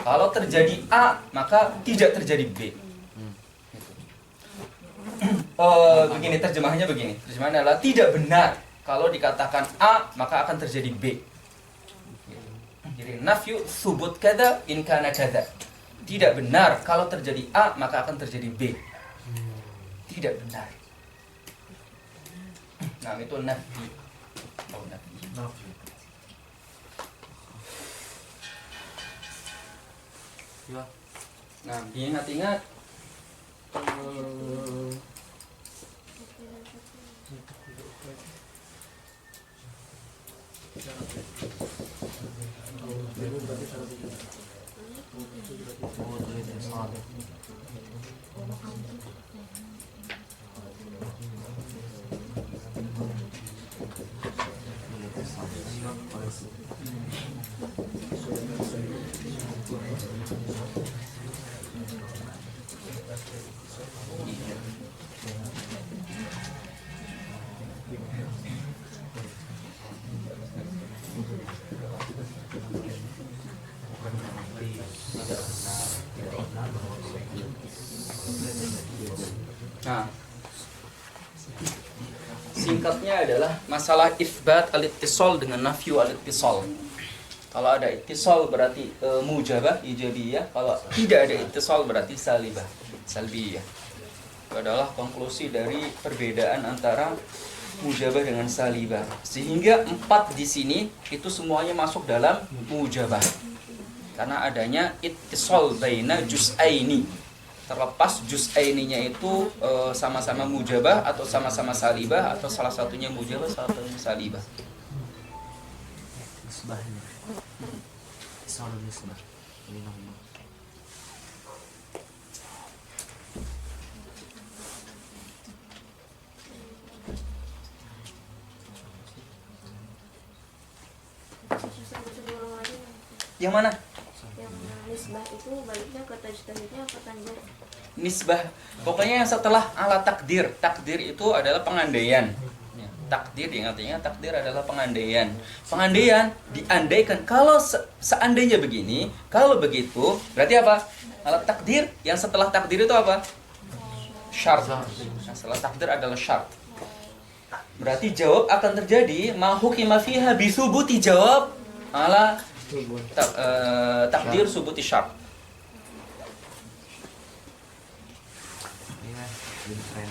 Speaker 1: Kalau terjadi A maka tidak terjadi B. Begini terjemahannya begini. Terjemahannya adalah tidak benar kalau dikatakan A maka akan terjadi B. Jadi nafyu subut kada in kana kada. Tidak benar kalau terjadi A maka akan terjadi B. Tidak benar. Nah, itu nafi. Oh, nafi.
Speaker 3: Ya.
Speaker 1: Nah, ingat-ingat Nah, singkatnya adalah masalah isbat al-ittisal dengan nafyu al-ittisal. Kalau ada ittisal berarti mujabah, ijabiyah. Kalau tidak ada ittisal berarti salibah, salbiyah. Itu adalah konklusi dari perbedaan antara mujabah dengan salibah. Sehingga 4 di sini itu semuanya masuk dalam mujabah. Karena adanya ittisal baina juz'aini. Terlepas juz'aininya itu sama-sama mujabah atau sama-sama salibah atau salah satunya mujabah, salah satunya salibah.
Speaker 3: Nisbahnya. Selalu nisbah. Ini nomor.
Speaker 1: Yang mana?
Speaker 4: Yang nisbah itu baliknya ke tajtahidnya apa tanjir?
Speaker 1: Nisbah. Pokoknya yang setelah ala takdir. Takdir itu adalah pengandaian. Ya, takdir ingatnya takdir adalah pengandaian. Pengandaian diandaikan kalau seandainya begini, kalau begitu, berarti apa? Ala takdir yang setelah takdir itu apa? Syarat. Nah, setelah takdir adalah syarat. Berarti jawab akan terjadi ma hukima fiha bisubuti, jawab ala takdir subuti syarat.
Speaker 3: Iya, jadi keren.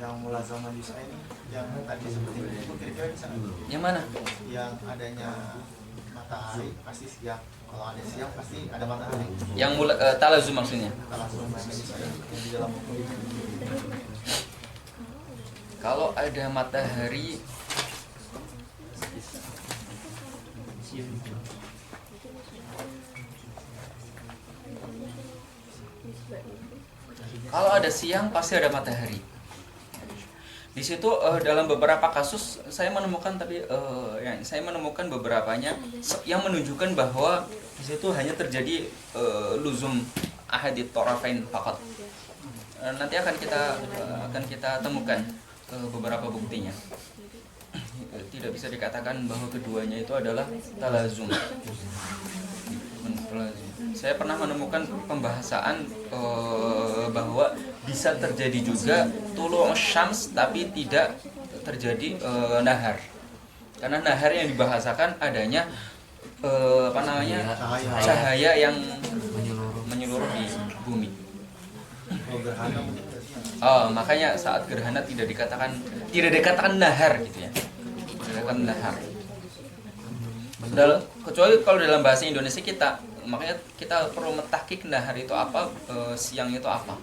Speaker 7: Yang mulazamah juz ini yang tadi seperti itu kira-kira bisa
Speaker 1: Yang mana?
Speaker 7: yang adanya matahari pasti siang, kalau ada siang pasti ada matahari.
Speaker 1: Yang talazum maksudnya.
Speaker 7: Kalau langsung main juz yang di dalam buku itu.
Speaker 1: Kalau ada matahari kalau ada siang pasti ada matahari. Di situ dalam beberapa kasus saya menemukan saya menemukan beberapanya yang menunjukkan bahwa di situ hanya terjadi luzum ahadit tarafain faqat. nanti akan kita temukan beberapa buktinya. Tidak bisa dikatakan bahwa keduanya itu adalah talazum. Saya pernah menemukan pembahasan bahwa bisa terjadi juga tulu' syams tapi tidak terjadi nahar. Karena nahar yang dibahasakan adanya cahaya yang menyeluruh di bumi. Makanya saat gerhana tidak dikatakan nahar gitu ya. Dikatakan nahar. Kecuali kalau dalam bahasa Indonesia makanya kita perlu mentahkik nahar itu apa, siang itu apa.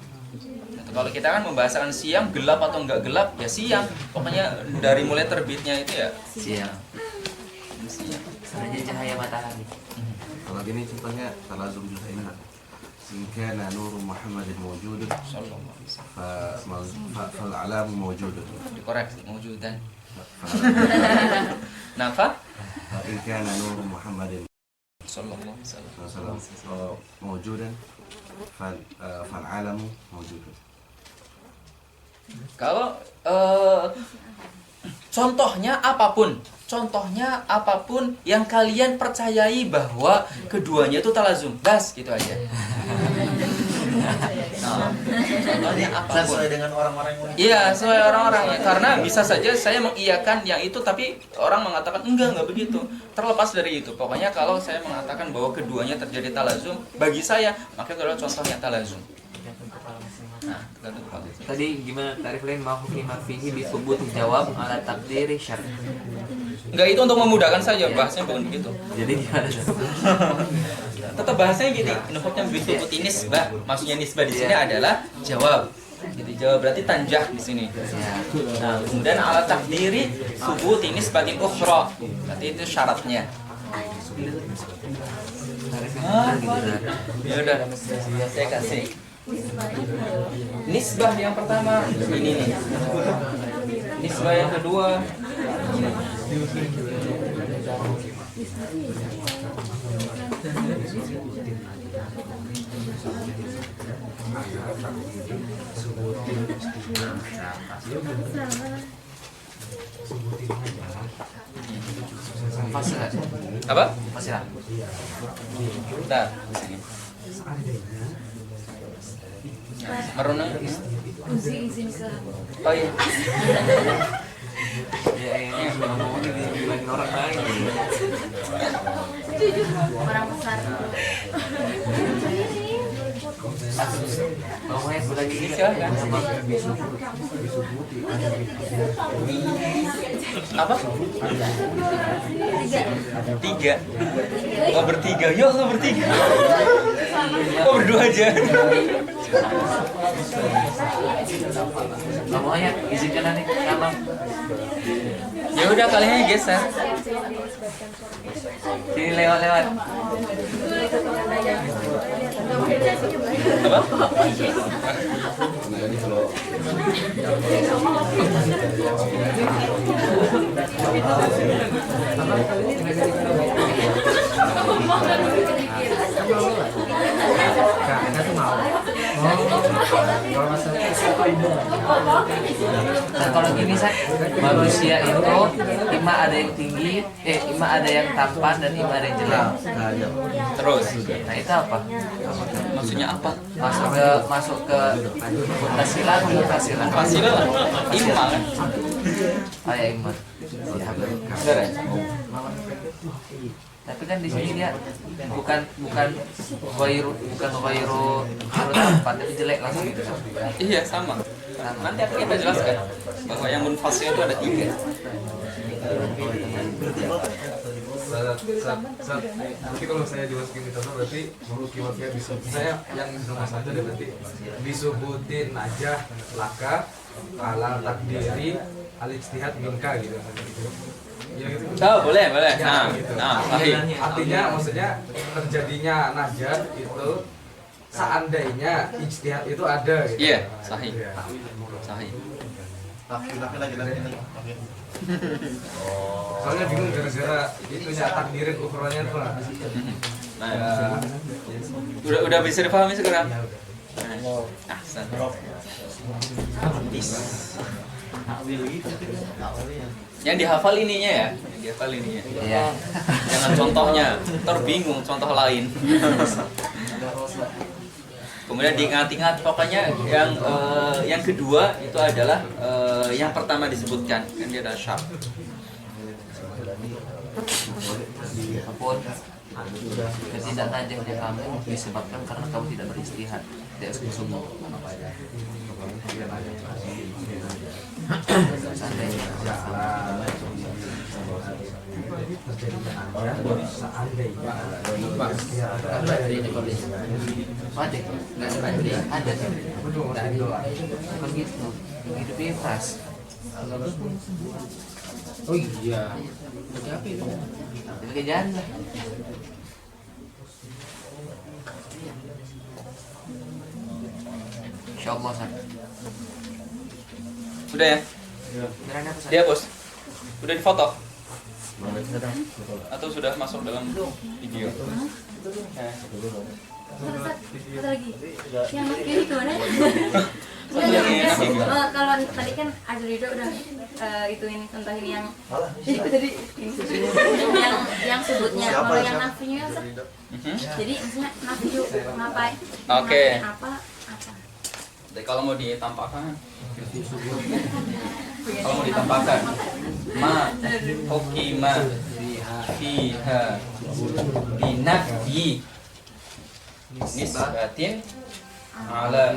Speaker 1: Kalau kita kan membahasakan siang gelap atau enggak gelap ya siang. Pokoknya dari mulai terbitnya itu ya
Speaker 3: siang. Saja cahaya matahari.
Speaker 8: Kalau gini contohnya talazum juga ini. إن كان نور محمد موجود فالعلام موجودة.
Speaker 1: Dikoreksi موجودا. Nah,
Speaker 8: إن كان نور محمد
Speaker 1: صلى الله عليه وسلم
Speaker 8: موجودا فالعالم موجود.
Speaker 1: Kalau contohnya apapun yang kalian percayai bahwa keduanya itu talazum, bas gitu aja. Contohnya apapun.
Speaker 7: Sesuai dengan orang-orang yang
Speaker 1: Iya, sesuai orang-orang ya. Karena bisa saja saya mengiyakan yang itu tapi orang mengatakan enggak begitu. Terlepas dari itu, pokoknya kalau saya mengatakan bahwa keduanya terjadi talazum, bagi saya maka kalau contohnya talazum. Nah,
Speaker 3: tadi gimana tarif lain mau hukima fihi bi thubut jawab ala takdiri syar'i.
Speaker 1: Enggak, itu untuk memudahkan saja, bahasanya bukan begitu.
Speaker 3: Jadi gimana?
Speaker 1: Tetap bahasanya gini, nuhuknya bi thubut nisbah. Maksudnya nisbah di sini adalah jawab. Jadi jawab berarti tanjah di sini. Nah, kemudian ala takdiri thubut nisbatin ukhra. Berarti itu syaratnya. Ya udah, saya kasih. Nisbah yang pertama ini nih. Nisbah yang kedua
Speaker 3: Fasilah.
Speaker 1: apa?
Speaker 3: Fasilah.
Speaker 1: Bentar, di sini. Meruna.
Speaker 4: izin ke
Speaker 1: Oh iya.
Speaker 3: Ya ini ngomong dibilangin orang lain.
Speaker 4: orang besar.
Speaker 3: Bawahnya sudah gini
Speaker 1: Silakan. Apa? Tiga. Oh bertiga, ya Allah bertiga. Oh berdua aja.
Speaker 3: Bawahnya izinkan nanti sama.
Speaker 1: Ya udah kalian geser.
Speaker 3: Sini lewat.
Speaker 1: Apa?
Speaker 5: Enggak tuh mau. Kalau masalah
Speaker 3: Nah kalau gini manusia itu ima ada yang tinggi, ima ada yang tampan dan ima ada yang jelek.
Speaker 1: Terus.
Speaker 3: Nah itu apa?
Speaker 1: Maksudnya apa?
Speaker 3: Masuk ke mutasilah atau mutasilah?
Speaker 1: Fasilah lah. Imma kan?
Speaker 3: Ayah iman.
Speaker 1: Benar ya?
Speaker 3: Tapi kan di sini dia bukan ghairu tampan, tapi jelek langsung gitu.
Speaker 1: Iya sama. Nanti akan kita jelaskan bahwa yang munfasil itu ada tiga.
Speaker 6: Nanti kalau saya jelasin di contoh berarti menurut kiwatnya bisa saya yang nomor satu deh berarti disubutin aja laka ala takdiri al ijtihad minka gitu. Ya, gitu.
Speaker 1: Oh boleh.
Speaker 6: Ya,
Speaker 1: Nah,
Speaker 6: gitu.
Speaker 1: sahih.
Speaker 6: Artinya maksudnya terjadinya najat itu seandainya ijtihad itu ada gitu.
Speaker 1: Iya, sahih.
Speaker 6: Iya.
Speaker 1: Sahih.
Speaker 7: laki-laki. Oke.
Speaker 6: Soalnya bingung gara-gara itunya takdirin ukurannya tuh.
Speaker 1: Nah, udah bisa dipahami sekarang? Ahsan. Yang dihafal ininya ya, yang dihafal ininya.
Speaker 3: Iya.
Speaker 1: Jangan contohnya, terbingung contoh lain. Kemudian diingat-ingat, pokoknya yang kedua itu adalah yang pertama disebutkan, kan dia ada syarat.
Speaker 3: Apapun ketidaknajahnya kamu disebabkan karena kamu tidak beristihad, tidak sungguh-sungguh. Ada, nggak ada, kan gitu, hidup bebas.
Speaker 5: Oh iya. Pakai apa itu?
Speaker 3: Pakai janda. Insyaallah San.
Speaker 1: Udah ya?
Speaker 3: Beneran apa San?
Speaker 1: Dia bos. Udah difoto? Atau sudah masuk dalam video?
Speaker 4: Satu lagi. Yang mas kiri kemana?
Speaker 1: Iya.
Speaker 4: Oh, kalau tadi kan ada Ridho udah ituin contohin yang tadi yang sebutnya. Kalau yang nafinya jadi maksudnya nafiu ngapain?
Speaker 1: Oke.
Speaker 4: Apa?
Speaker 1: Jadi kalau mau ditampakkan, ma hukima fiha binafyi nisbatin ala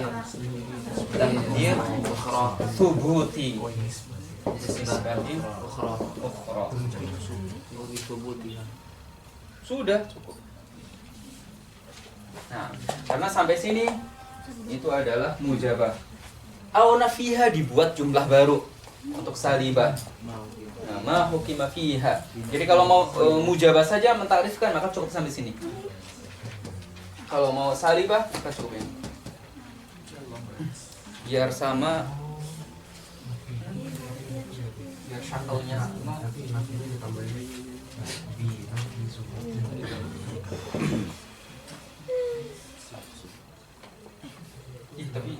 Speaker 1: takdir thubuti nisbatin ukhra. Sudah cukup. Nah, karena sampai sini itu adalah mujabah. Au nafiha dibuat jumlah baru untuk salibah. Nah, ma hukima fiha. Jadi kalau mau mujabah saja mentakrifkan maka cukup sampai sini. Kalau mau salibah maka cukup ini. Biar sama, biar shuttle-nya sama. Tapi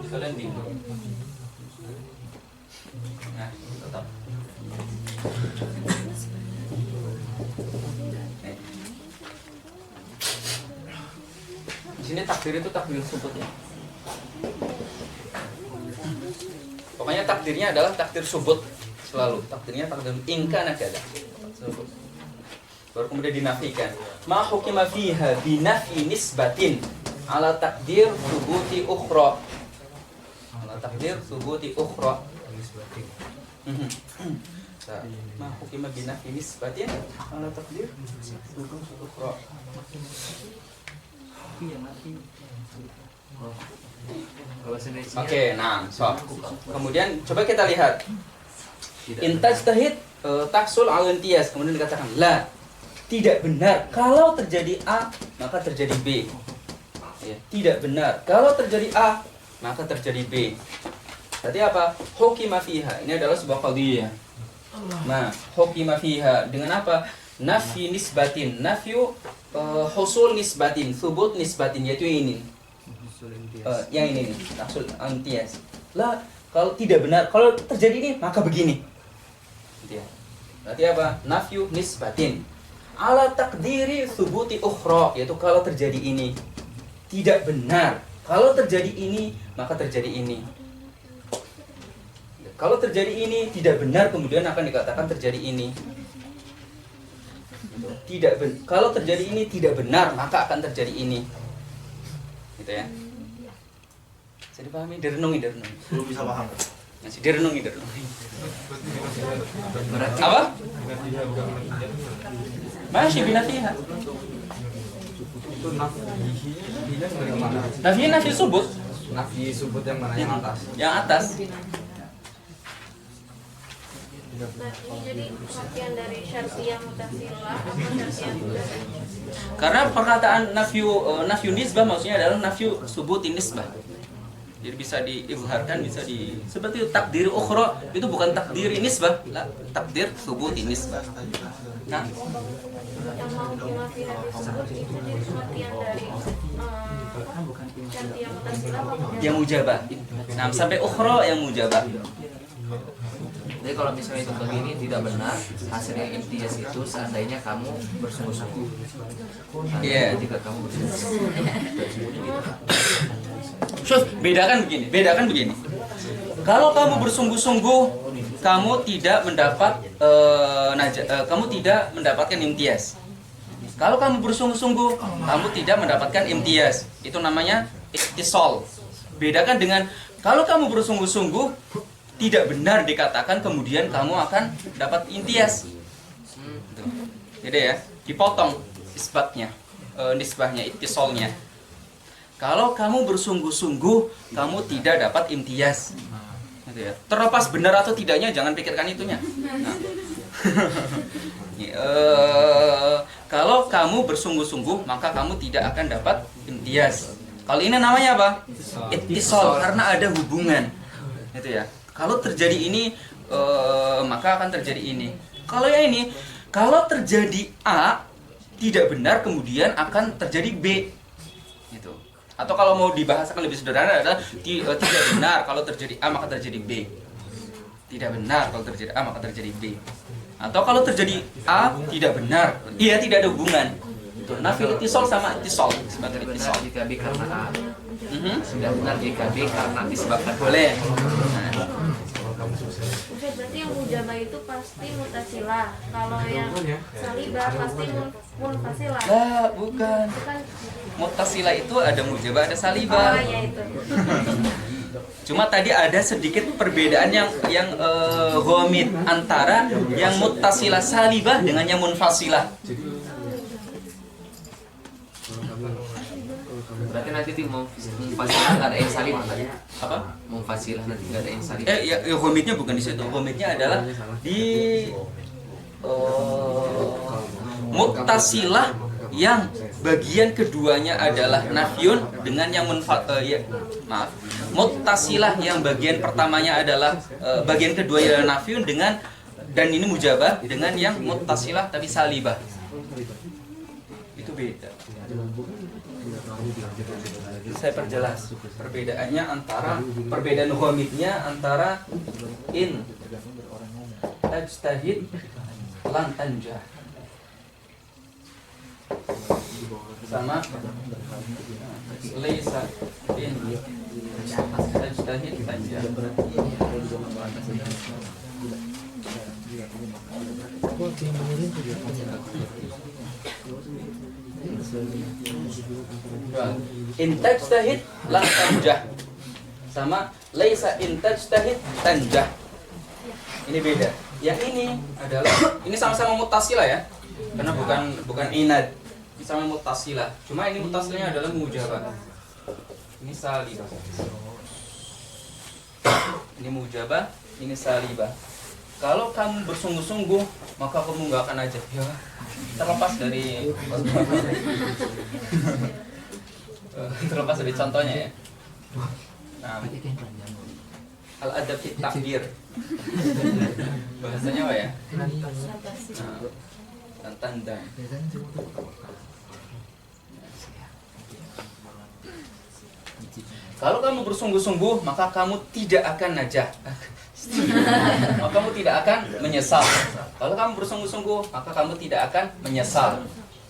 Speaker 1: kalian bingung. Nah, tetap. Di sini takdir itu takdir subutnya. Pokoknya takdirnya adalah takdir subut selalu. Takdirnya takdir ingkana kada. Subut. Baru kemudian dinafikan. Ma hukima fiha binafi nisbatin ala takdir subuti ukhra. Ala takdir subuti ukhra. Ma hukima binafi nisbatin ala takdir subuti ukhra. Oke, nah, so. Kemudian coba kita lihat. Intajtahid tahsul al-intiyas. Kemudian dikatakan la. Tidak benar kalau terjadi A maka terjadi B. Ya, tidak benar kalau terjadi A maka terjadi B. Tadi apa? Hukima fiha. Ini adalah sebuah qadhiyah. Nah, hukima fiha dengan apa? Nafyi nisbatin, nafyu husul nisbatin, thubut nisbatin, yaitu ini. Yang ini nih, tahsul antiyas. Lah, kalau tidak benar, kalau terjadi ini maka begini. Gitu ya. Berarti apa? Nafyu nisbatin. Ala takdiri thubuti ukhra, yaitu kalau terjadi ini tidak benar. Kalau terjadi ini, maka terjadi ini. Kalau terjadi ini tidak benar, kemudian akan dikatakan terjadi ini. Kalau terjadi ini tidak benar, maka akan terjadi ini. Gitu ya. Bisa dipahami? Direnungi.
Speaker 7: Belum bisa paham.
Speaker 1: Masih direnungi. Apa? Masih binafiha.
Speaker 6: Itu nafihinya dari mana?
Speaker 1: Nafi subut.
Speaker 6: Nafi subut yang mana, yang atas?
Speaker 1: Yang atas.
Speaker 9: Nah, ini jadi bagian dari syartiyah mutasilah atau syartiyah mutasilah?
Speaker 1: Karena perkataan nafyu nisbah maksudnya adalah nafyu subuti nisbah. Jadi bisa diizharkan, bisa seperti takdir ukhra, itu bukan takdir nisbah, lah, takdir subuti nisbah. Nah,
Speaker 9: Yang mau dimafikan disebut itu jadi bagian dari Syartiyah mutasilah apa?
Speaker 1: Yang mujabah. Nah, sampai ukhra yang mujabah.
Speaker 3: Jadi kalau misalnya itu begini tidak benar, hasilnya imtiaz itu seandainya kamu bersungguh-sungguh.
Speaker 1: Iya.
Speaker 3: Jika kamu bersungguh-sungguh.
Speaker 1: Bedakan begini. Kalau kamu bersungguh-sungguh, kamu tidak mendapatkan imtiaz. Kalau kamu bersungguh-sungguh, kamu tidak mendapatkan imtiaz. Itu namanya ittisal. Bedakan dengan kalau kamu bersungguh-sungguh, tidak benar dikatakan kemudian kamu akan dapat imtiaz. Jadi ya, dipotong isbatnya, nisbahnya, ittisalnya. Kalau kamu bersungguh-sungguh, kamu tidak dapat imtiaz. Gitu ya. Terlepas benar atau tidaknya, jangan pikirkan itunya. Nah. Kalau kamu bersungguh-sungguh, maka kamu tidak akan dapat imtiaz. Kalau ini namanya apa? Ittisal, karena ada hubungan. Gitu ya. Kalau terjadi ini, maka akan terjadi ini. Kalau yang ini, kalau terjadi A tidak benar, kemudian akan terjadi B. Gitu. Atau kalau mau dibahasakan lebih sederhana adalah tidak benar kalau terjadi A maka terjadi B. Tidak benar kalau terjadi A maka terjadi B. Atau kalau terjadi A tidak benar, iya tidak ada hubungan. Nafi ittisal sama ittisal sebagai ittisal.
Speaker 3: Jika B karena A. Sudah benar jika B karena disebabkan
Speaker 1: boleh.
Speaker 9: Oke, berarti yang mujabah itu pasti mutasilah. Kalau yang salibah pasti munfasilah.
Speaker 1: Lah, bukan. Muttasilah itu ada mujabah, ada salibah.
Speaker 9: Oh, ya itu.
Speaker 1: Cuma tadi ada sedikit perbedaan yang ghamid antara yang muttasilah salibah dengan yang munfasilah.
Speaker 3: Berarti nanti di munfasilah nggak ada yang salibah tadi.
Speaker 1: Apa?
Speaker 3: Munfasilah nanti nggak ada yang salibah.
Speaker 1: Ya, ghamidnya bukan di situ. Ghamidnya adalah di muttasilah yang bagian keduanya adalah nafyun dengan yang muttasilah yang bagian pertamanya adalah bagian keduanya adalah nafyun dengan, dan ini mujabah dengan yang muttasilah tapi salibah. Itu beda. Saya perjelas perbedaannya antara perbedaan ghamidnya antara in tajtahid lan tanjah sama laisa in tajtahid tanjah. In tajtahid lan tanjah sama laisa in tajtahid tanjah. Ini beda. Yang ini adalah ini sama-sama muttasilah ya. Karena bukan inad. Ini sama muttasilah. Cuma ini muttasilnya adalah mujabah. Ini salibah. Ini mujabah, ini salibah. Kalau kamu bersungguh-sungguh, maka kamu nggak akan aja. Ya, terlepas dari contohnya ya. Nah, al-adab fit takdir. Bahasanya apa ya? Nah, tanda. Kalau kamu bersungguh-sungguh, maka kamu tidak akan najah. Maka kamu tidak akan menyesal. Kalau kamu bersungguh-sungguh, maka kamu tidak akan menyesal.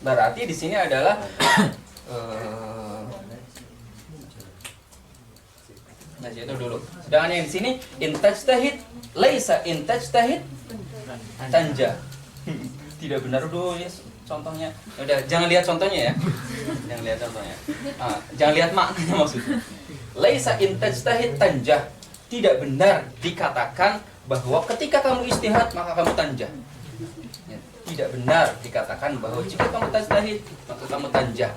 Speaker 1: Berarti di sini adalah nah itu dulu. Sedangkan yang di sini intajtahid laisa intajtahid tanja. Tidak benar dulu ya contohnya. Udah, jangan lihat contohnya ya. Jangan lihat contohnya. Jangan lihat maknanya maksudnya. Laisa intajtahid tanjah. Tidak benar dikatakan bahwa ketika kamu istihad maka kamu tanjah. Ya, tidak benar dikatakan bahwa jika kamu tajtahid maka kamu tanjah.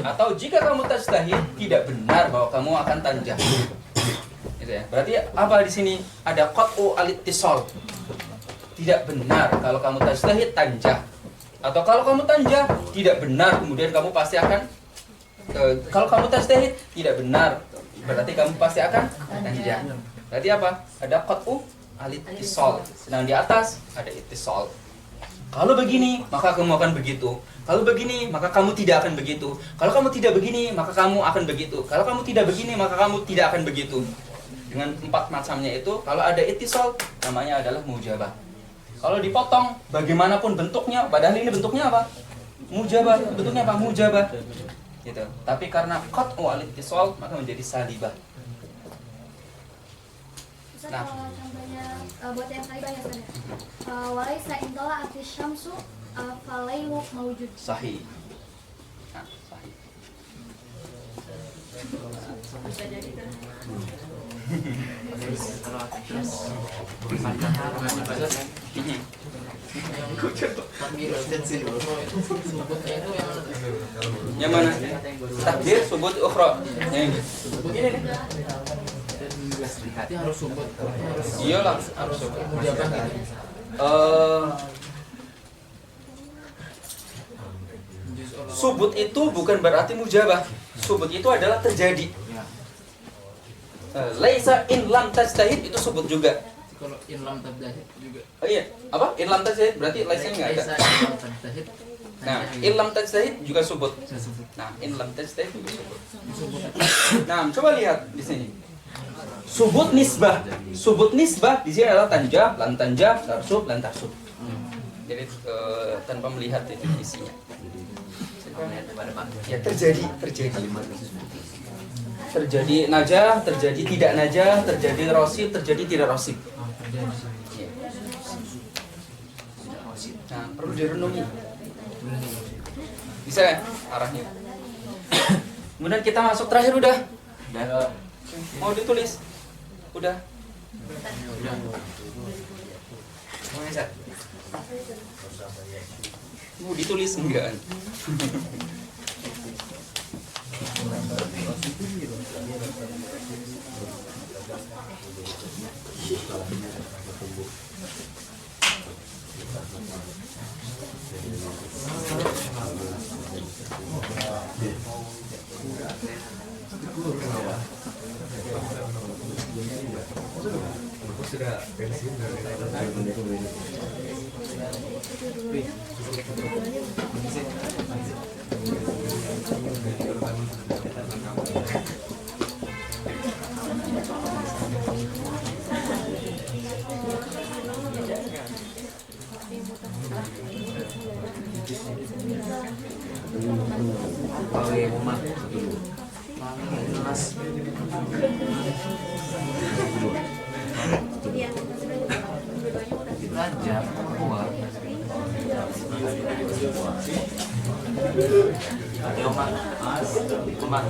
Speaker 1: Atau jika kamu tajtahid tidak benar bahwa kamu akan tanjah. Gitu ya. Berarti apa di sini? Ada qat'u al-ittisal. Tidak benar kalau kamu tajtahid tanjah. Atau kalau kamu tanjah tidak benar kemudian kamu pasti akan kalau kamu tajtahid tidak benar berarti kamu pasti akan tanjah. Berarti apa? Ada qat'u al-ittisal. Sedang di atas ada ittisal. Kalau begini, maka kamu akan begitu. Kalau begini, maka kamu tidak akan begitu. Kalau kamu tidak begini, maka kamu akan begitu. Kalau kamu tidak begini, maka kamu tidak akan begitu. Dengan 4 macamnya itu, kalau ada ittisal, namanya adalah mujabah. Kalau dipotong, bagaimanapun bentuknya, padahal ini bentuknya apa? Mujabah. Bentuknya apa? Mujabah. Gitu. Tapi karena qat'u al-ittisal, maka menjadi salibah.
Speaker 4: Ustaz, kalau contohnya buat yang tadi banyak kan ya. Walaisa intola atis syamsu falailu mawujud.
Speaker 1: Sahih. Nah, sahih.
Speaker 9: Bisa jadi kan.
Speaker 3: Kalau atas Fatihah
Speaker 1: Yang mana? Takdir, subut, ukhra. Yang ini.
Speaker 2: Berarti harus subut.
Speaker 1: Iyalah, harus subut. Subut itu bukan berarti mujabah. Subut itu adalah terjadi. Laisa in lam tajtahid itu subut juga.
Speaker 2: Kalau in lam tajtahid juga.
Speaker 1: Oh iya, apa? In lam tajtahid berarti laisa enggak ada.
Speaker 2: Laisa in lam tajtahid.
Speaker 1: Nah, in lam tajtahid juga subut. Nah, in lam tajtahid juga subut. Nah, coba lihat di sini. Subut nisbah. Subut nisbah di sini adalah tanjah, lan tanjah, tarsub, lan tarsub. Jadi tanpa melihat itu isinya. Ya terjadi. Terjadi najah, terjadi tidak najah, terjadi rosib, terjadi tidak rosib. Nah, perlu direnungi. Bisa ya arahnya. Kemudian kita masuk terakhir udah. Mau ditulis? Udah. Mau bisa? Mau ditulis enggak?
Speaker 6: Sudah pensiun dari
Speaker 3: belajar keluar. Ayo mak, mak.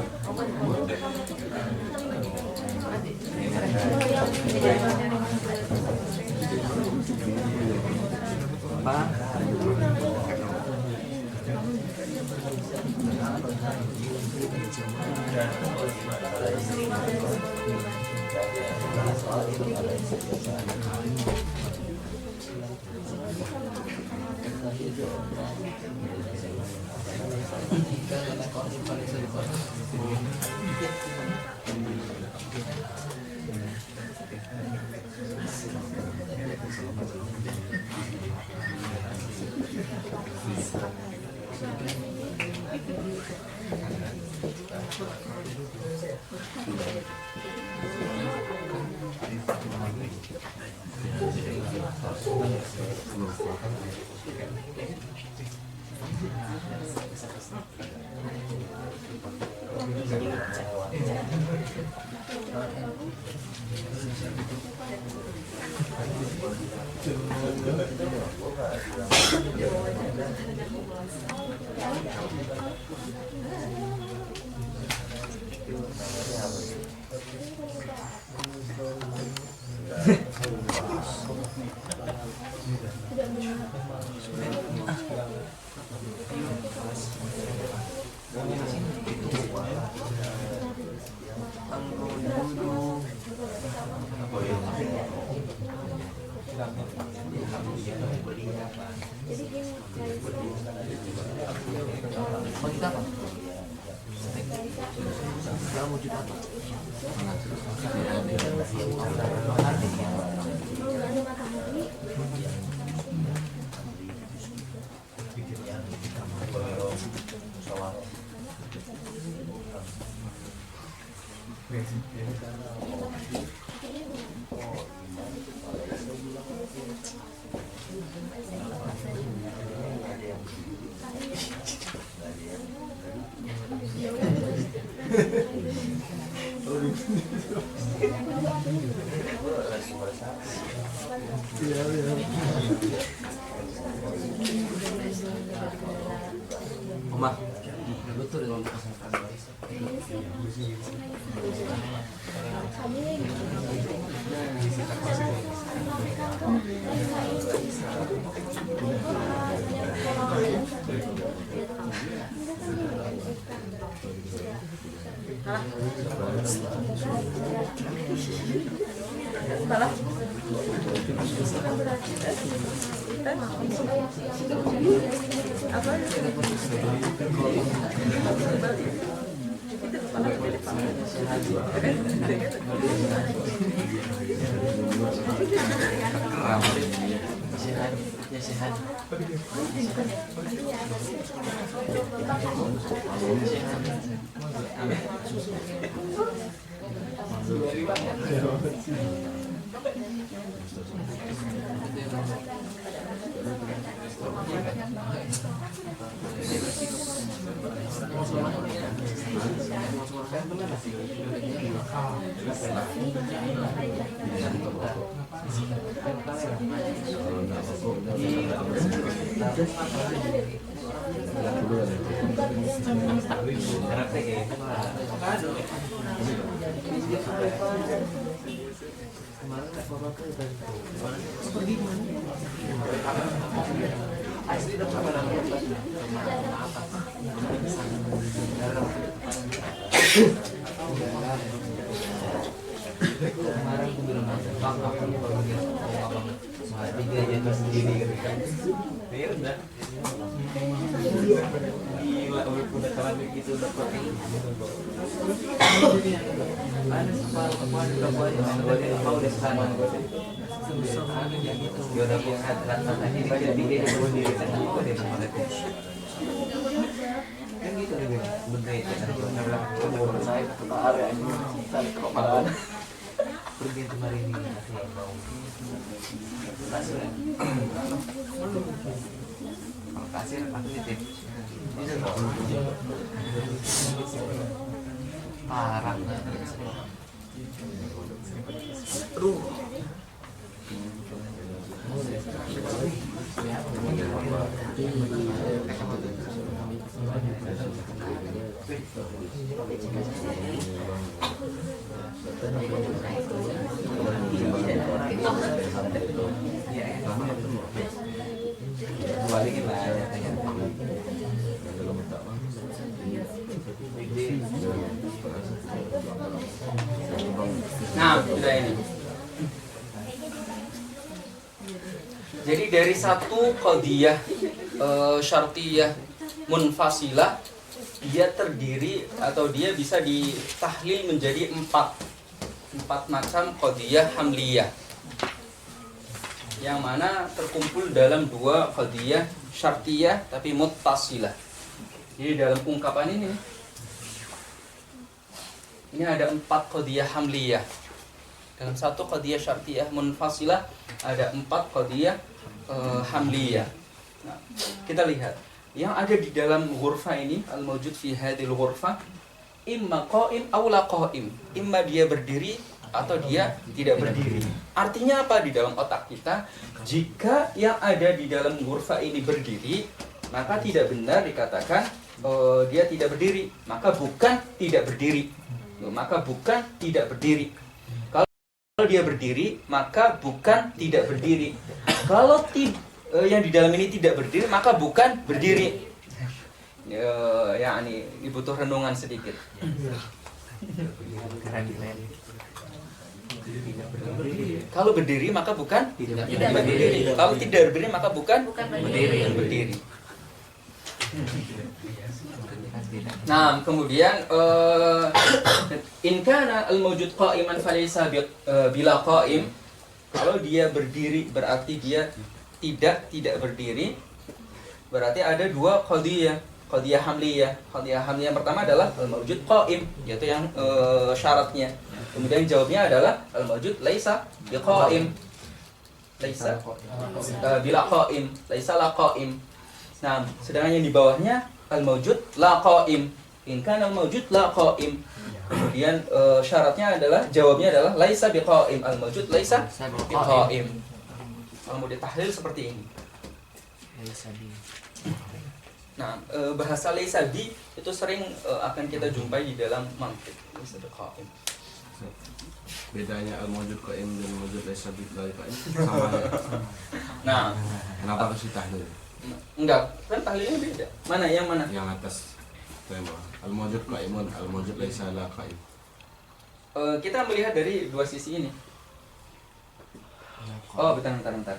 Speaker 3: Omah.
Speaker 9: Salah. Apa?
Speaker 3: Parah.
Speaker 5: Balikin lah ya.
Speaker 1: Nah, sudah ini. Jadi dari satu qadiyah syartiyah munfasilah, dia terdiri atau dia bisa ditahlil menjadi empat macam qadiyah hamliyah, yang mana terkumpul dalam dua qadiyah syartiyah tapi muttasilah. Jadi dalam ungkapan ini ada empat qadiyah hamliyah. Dalam satu qadiyah syartiyah munfasilah ada empat qadiyah hamliyah. Nah, kita lihat yang ada di dalam ghurfa ini, al-mawjud fi hadhil ghurfa, imma qa'im aw la qa'im. Imma dia berdiri atau dia tidak berdiri. Artinya apa di dalam otak kita? Jika yang ada di dalam ghurfa ini berdiri, maka tidak benar dikatakan dia tidak berdiri, maka bukan tidak berdiri. Maka bukan tidak berdiri. Kalau dia berdiri, maka bukan tidak berdiri. Kalau yang di dalam ini tidak berdiri, maka bukan berdiri. Ya, ini butuh renungan sedikit. Kalau berdiri maka bukan tidak berdiri. Kalau tidak berdiri maka bukan berdiri. Nah, kemudian in kana al-mawjud qa'iman falaysa bila qa'im. Kalau dia berdiri berarti dia tidak berdiri. Berarti ada dua qadiyah. qadiyah hamliyah. Qadiyah hamliyah yang pertama adalah al-mawjud qaim, yaitu yang syaratnya. Kemudian jawabnya adalah al-mawjud laisa biqaim. Laisa bila qaim, laisa la qaim. Nah, sedangkan yang di bawahnya al-mawjud la qaim. In kana al-mawjud la qaim. Kemudian syaratnya adalah jawabnya adalah laisa biqaim, al-mawjud laisa biqaim. Kalau mau ditahlil seperti ini. Nah, bahasa laisa bi itu sering akan kita jumpai di dalam mantiq. Laisa biqaim.
Speaker 8: Bedanya al-mawjud qaim dan al-mawjud laisa biqaim sama ya?
Speaker 1: Nah,
Speaker 8: kenapa harus ditahlil?
Speaker 1: Enggak, kan tahlilnya beda. Mana yang mana?
Speaker 8: Yang atas tema al-mawjud qaimun, al-mawjud laisa la qaim.
Speaker 1: Kita melihat dari dua sisi ini. Oh, bentar.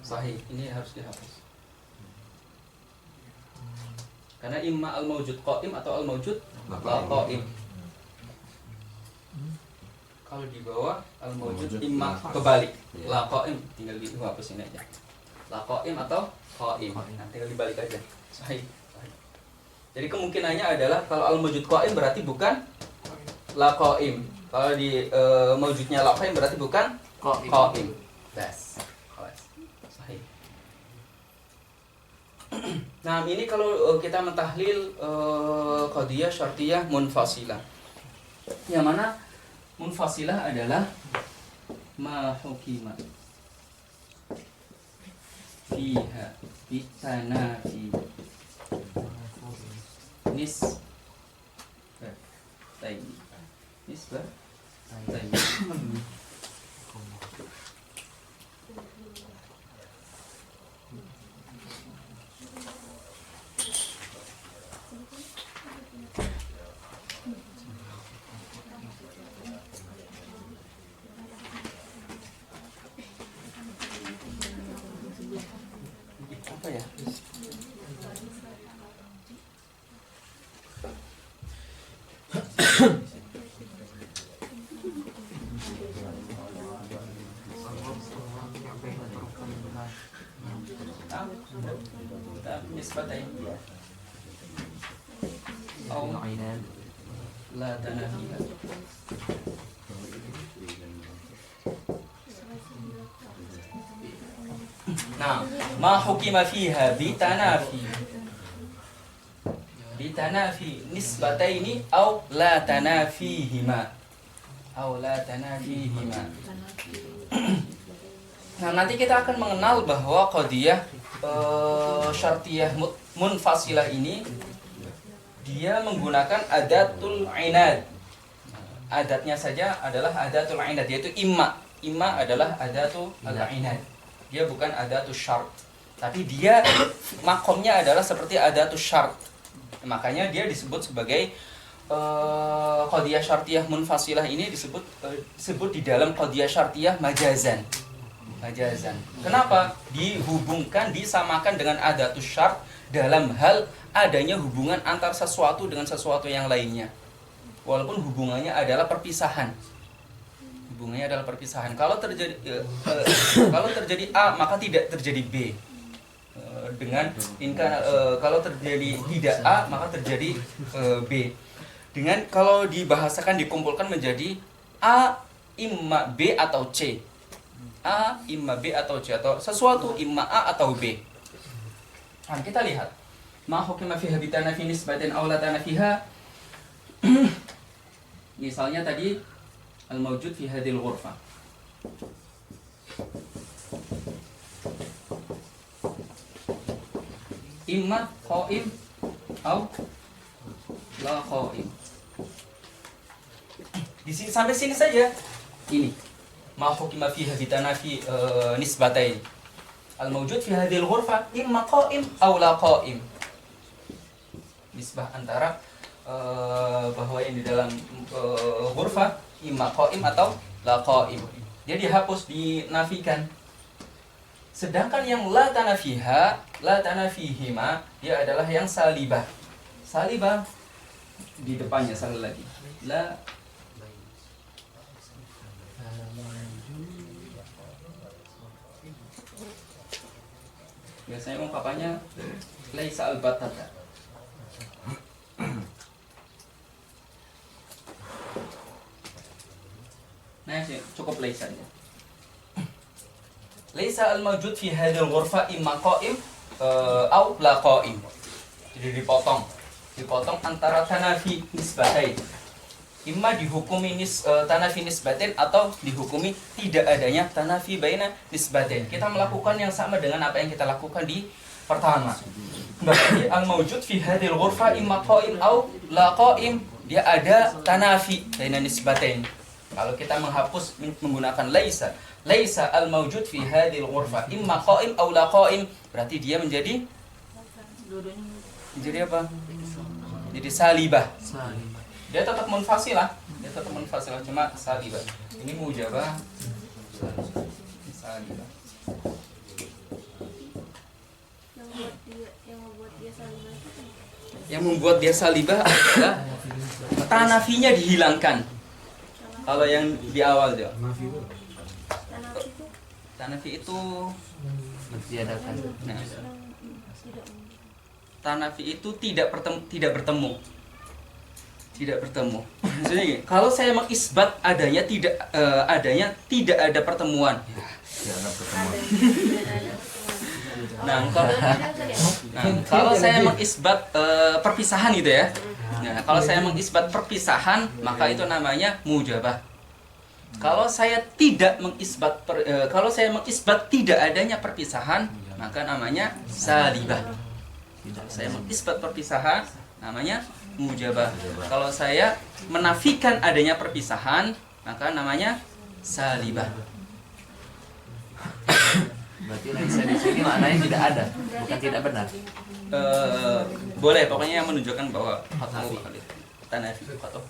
Speaker 1: Sahih, ini harus dihapus. Karena imma al-mawjud qaim atau al-mawjud la qaim. Kalau di bawah al-mawjud imma kebalik, la qaim, tinggal dihapus ini aja. La qaim atau qaim. Nah, tinggal dibalik aja. Sahih. Jadi kemungkinannya adalah kalau al-mawjud qaim berarti bukan la qaim. Kalau di mawjudnya la qaim berarti bukan qaim. Bas. Sahih. Nah, ini kalau kita mentahlil qadiyah syartiyah munfasilah. Yang mana munfasilah adalah ma hukima fiha bitanafi nisbah apa ya? Nisbatain atau la tanafiha. Nah, ma hukima fiha bitanafi nisbataini au la tanafihima. Nah, nanti kita akan mengenal bahwa qadiyah syartiyah munfasilah ini dia menggunakan adatul inad. Adatnya saja adalah adatul inad, yaitu imma. Imma adalah adatul inad. Dia bukan adatul syart, tapi dia makomnya adalah seperti adatul syart. Makanya dia disebut sebagai qadiyah syartiyah munfasilah ini disebut di dalam qadiyah syartiyah majazan. Kenapa? Dihubungkan, disamakan dengan adatus syart dalam hal adanya hubungan antar sesuatu dengan sesuatu yang lainnya. Walaupun hubungannya adalah perpisahan. Kalau terjadi A maka tidak terjadi B. Kalau terjadi tidak A maka terjadi B. Dengan kalau dibahasakan dikumpulkan menjadi A imma B atau C. A imma B atau C, atau sesuatu imma A atau B. Nah, kita lihat ma hukima fiha bitanafi nisbatin aw la tanafiha. Misalnya tadi al-mawjud fi hadhil ghurfah. Imma qaim aw la qaim. Di sini sampai sini saja. Ini ma hukima fiha bitanafi nisbatain. Al-mawjud fi hadhil ghurfah imma qaim aw la qaim. Nisbah antara bahwa yang di dalam ghurfah imma qaim atau la qaim. Dia dihapus, dinafikan. Sedangkan yang la tanafiha, la tanafihima, dia adalah yang salibah. Salibah di depannya sekali lagi. La Biasanya ungkapannya laisa al-batata. Nah, cukup laisa aja. Laisa al-mawjud fi hadhil ghurfa imma qa'im au la qa'im. Jadi dipotong antara tanafi nisbatain. Imma dihukumi tanafi nisbatain atau dihukumi tidak adanya tanafi baina nisbatain. Kita melakukan yang sama dengan apa yang kita lakukan di pertama. Berarti al-mawjud fi hadhil ghurfa imma qa'im au la qa'im, dia ada tanafi baina nisbatain. Kalau kita menghapus menggunakan laisa al-mawjud fi hadhil ghurfa imma qa'im aw la qa'im, berarti dia menjadi apa? Jadi salibah. Dia tetap munfasilah, cuma salibah. Ini mujabah salibah. Yang membuat dia salibah adalah tanafinya dihilangkan. Kalau yang di awal dia. Tanafi itu
Speaker 3: Mentiadakan.
Speaker 1: nah, tanafi itu tidak bertemu. Maksudnya gini, kalau saya mengisbat adanya tidak ada pertemuan. Nah, kalau saya mengisbat perpisahan gitu ya. Nah, kalau saya mengisbat perpisahan, maka itu namanya mujabah. Kalau saya mengisbat tidak adanya perpisahan, maka namanya salibah. Kalau saya mengisbat perpisahan, namanya mujabah. Kalau saya menafikan adanya perpisahan, maka namanya salibah.
Speaker 3: Berarti laisa di sini maknanya tidak ada, bukan tidak benar.
Speaker 1: Boleh, pokoknya yang menunjukkan bahwa tanafi.
Speaker 6: Kalau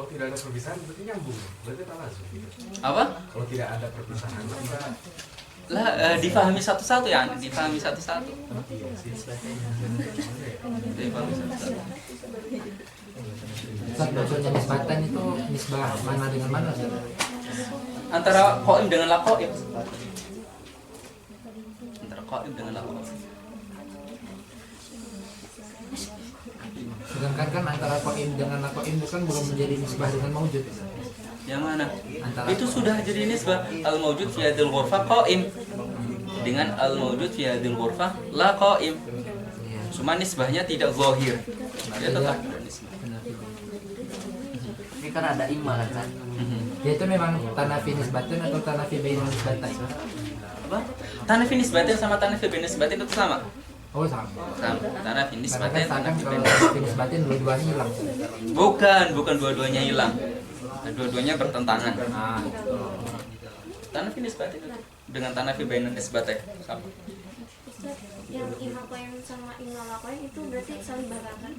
Speaker 6: tidak ada perpisahan berarti nyambung, berarti talazum.
Speaker 1: Apa?
Speaker 6: Kalau tidak ada perpisahan maka
Speaker 1: Difahami satu-satu ya, difahami satu-satu.
Speaker 5: Ustaz, maksudnya nisbatan itu nisbah mana dengan mana, Ustaz?
Speaker 1: Antara qaim dengan la qaim.
Speaker 5: Sedangkan kan antara qaim dengan la qaim itu kan belum menjadi nisbah dengan maujud.
Speaker 1: Yang mana?
Speaker 5: Antara
Speaker 1: Itu sudah jadi nisbah. Al-mawjud fi hadhil ghurfa qaim dengan al-mawjud fi hadhil ghurfa la qaim. Cuma nisbahnya tidak zahir. Dia tetap nisbah.
Speaker 3: Ini kan ada imma kan?
Speaker 5: Ya itu memang tanafi nisbatin atau tanafi baina nisbatin?
Speaker 1: Apa? Tanafi nisbatin sama tanafi baina nisbatin itu sama.
Speaker 5: Oh sama.
Speaker 1: Sama. Tanafi
Speaker 5: Karena
Speaker 1: nisbatin,
Speaker 5: kan
Speaker 1: tanafi
Speaker 5: kalau
Speaker 1: baina.
Speaker 5: tanafi nisbatin dua-duanya hilang.
Speaker 1: Bukan dua-duanya hilang. Dua-duanya bertentangan. Tanafi nisbatin dengan tanafi baina nisbatin sama.
Speaker 9: Yang imakoin sama imalakoin itu berarti saling bahkan.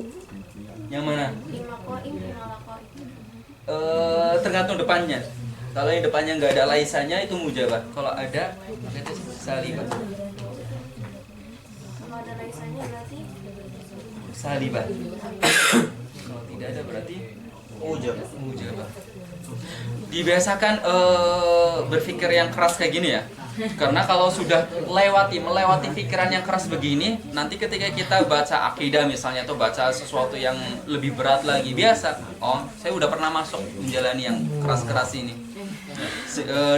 Speaker 1: Yang mana?
Speaker 9: Imakoin, imalakoin.
Speaker 1: Tergantung depannya. Kalau yang depannya nggak ada laisanya itu mujabah. Kalau ada maka itu salibah.
Speaker 9: Kalau ada laisanya berarti
Speaker 1: Salibah. Kalau tidak ada berarti mujabah. Dibiasakan berpikir yang keras kayak gini ya. Karena kalau sudah melewati pikiran yang keras begini, nanti ketika kita baca akidah misalnya atau baca sesuatu yang lebih berat lagi, biasa, oh saya udah pernah masuk menjalani yang keras-keras ini.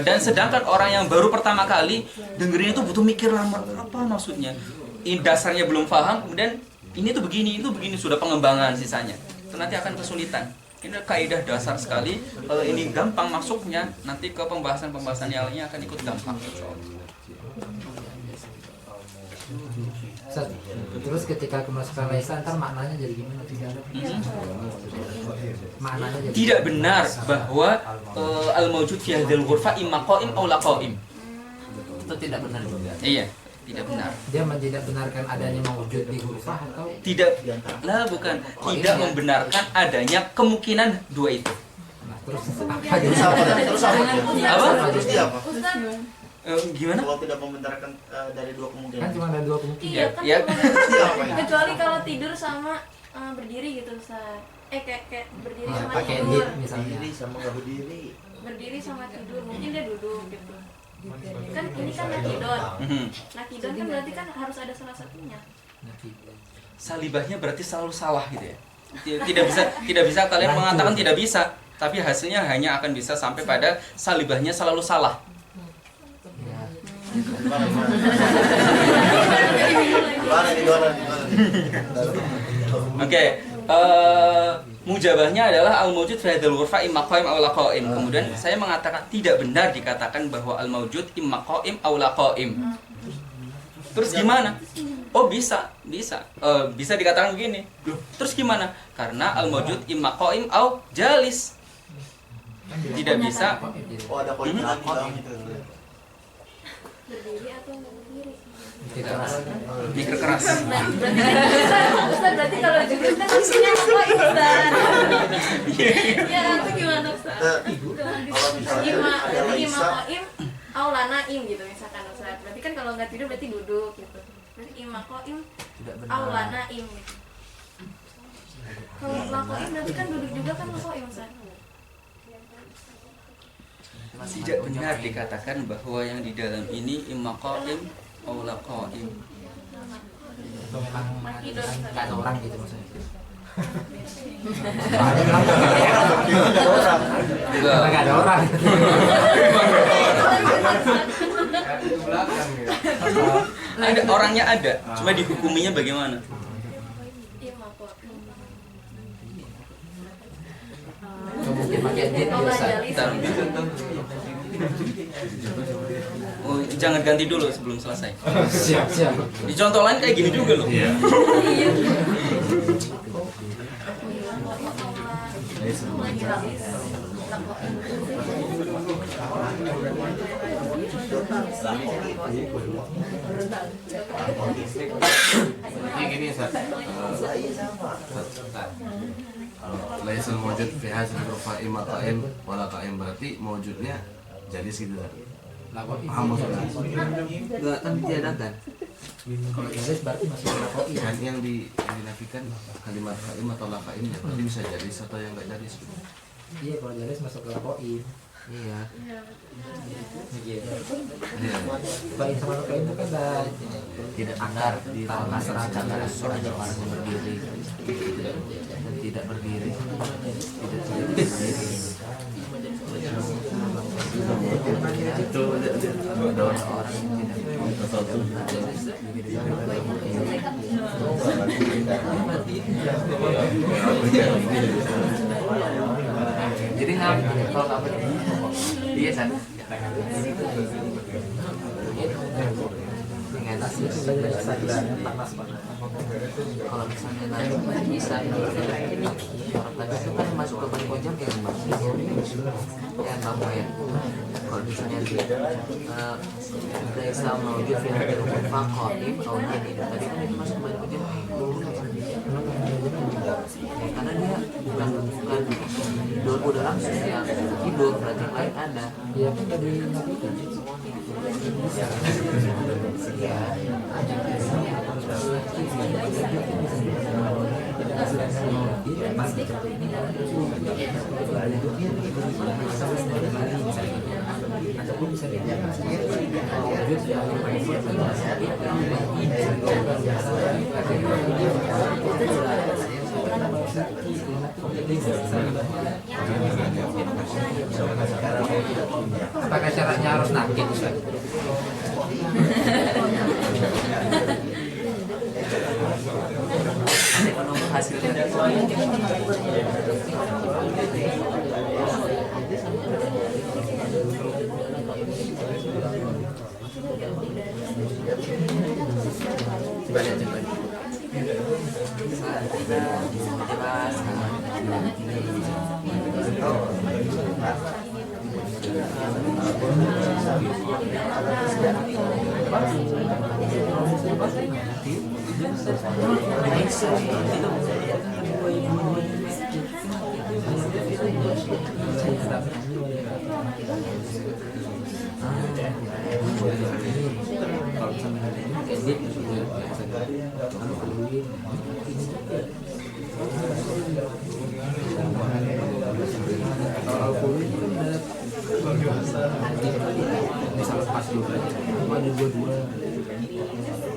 Speaker 1: Dan sedangkan orang yang baru pertama kali dengerin itu butuh mikir lama, apa maksudnya, ini dasarnya belum paham, kemudian ini tuh begini, itu begini, sudah pengembangan sisanya, itu nanti akan kesulitan. Ini kaidah dasar sekali. Kalau ini gampang masuknya, nanti ke pembahasan-pembahasan yang lainnya akan ikut gampang.
Speaker 5: Terus ketika kemasukan laisa antar maknanya jadi gimana? Maknanya jadi
Speaker 1: Tidak benar bahwa al-mawjud fi hadzal ghurfa imma qa'im aw la qa'im.
Speaker 3: Itu tidak benar juga.
Speaker 1: Iya, tidak benar.
Speaker 5: dia tidak benarkan adanya maujud di hurufah atau
Speaker 1: Tidak tidak membenarkan adanya kemungkinan dua itu.
Speaker 5: nah, terus apa
Speaker 7: Terus apa? Terus apa?
Speaker 1: Apa?
Speaker 7: Terus dia apa?
Speaker 1: Gimana?
Speaker 7: Kalau tidak membenarkan dari dua
Speaker 5: kan
Speaker 7: kemungkinan.
Speaker 5: cuma ada dua kemungkinan.
Speaker 9: iya kan
Speaker 1: Ya.
Speaker 7: Dia apa ya?
Speaker 9: kecuali kalau tidur sama berdiri gitu kayak berdiri
Speaker 5: Ya,
Speaker 9: sama
Speaker 5: pakai
Speaker 9: tidur
Speaker 5: di misalnya.
Speaker 7: Berdiri sama nggak berdiri.
Speaker 9: berdiri sama tidur mungkin dia duduk gitu Kan ini kan nakidon. Nakidon kan berarti kan harus ada salah satunya.
Speaker 1: Salibahnya berarti selalu salah gitu ya. Tidak bisa kalian mengatakan tidak bisa, tapi hasilnya hanya akan bisa sampai pada salibahnya selalu salah. Oke, mujabahnya adalah al-mawjud fi hadzal ghurfa imma qa'im aw la qa'im. Kemudian saya mengatakan tidak benar dikatakan bahwa al-mawjud imma qa'im aw la qa'im. Terus gimana? Oh bisa dikatakan begini. Loh, terus gimana? Karena al-mawjud imma qa'im aw jalis. Tidak bisa.
Speaker 7: Oh, ada poin lagi gitu.
Speaker 9: Berdiri atau nggak berdiri?
Speaker 1: Mikir keras.
Speaker 9: Ustaz, berarti kalau jujur kan isinya apa Ustaz? Ya itu gimana Ustaz?
Speaker 7: Kalau misalnya ada Laisa,
Speaker 9: Im aulana im gitu misalkan Ustaz. Berarti kan kalau nggak tidur berarti duduk gitu. Berarti im aulana im gitu. Kalau lakoim berarti kan duduk juga kan lakoim Ustaz.
Speaker 1: Tidak benar dikatakan bahwa yang di dalam ini imma qa'im aw la qa'im.
Speaker 5: Itu memang nggak ada orang gitu maksudnya. Nggak ada orang.
Speaker 1: Ada orangnya ada, cuma dihukuminya bagaimana?
Speaker 5: Mungkin pakai jin biasa.
Speaker 1: Oh, jangan ganti dulu sebelum selesai.
Speaker 5: Siap.
Speaker 1: Di contoh lain kayak gini juga loh.
Speaker 8: Jadi gini Ustaz. Laisal mawjud fi hadzal ghurfa imma qa'im wala qa'im, berarti mawjudnya jadi gitu Ustaz. Paham maksudnya?
Speaker 3: Enggak kan ditiadakan.
Speaker 5: Kalau jalis berarti masuk ke lakoim.
Speaker 8: Kan yang dinafikan kalimat qa'im atau la qa'im ya, berarti bisa jadi atau yang enggak jadi sebenarnya.
Speaker 5: Iya, kalau jalis masuk ke lakoim.
Speaker 3: Iya.
Speaker 5: Baik sama lakoim itu kan ada
Speaker 3: Tidak benar di dalam masyarakat ada orang yang berdiri dan tidak berdiri. Tidak berdiri. Itu ada orang yang jadi kalau apa dia kan kalau misalnya nanti bisa orang tadi itu kan masuk ke Bani Ojek ya Mbak ya kalau misalnya dari sama mawjud fi hadzal ghurfa qa'im aw jin tadi kan itu masuk ke Bani Ojek karena dia bukan udah langsung ya tidur berarti yang lain ada
Speaker 5: ya kan tadi nafikan.
Speaker 3: ya
Speaker 5: ataupun bisa dibilang wujud yang apakah syaratnya harus nakit Ustaz?
Speaker 3: menunggu hasilnya
Speaker 5: Misal pas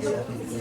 Speaker 5: Terus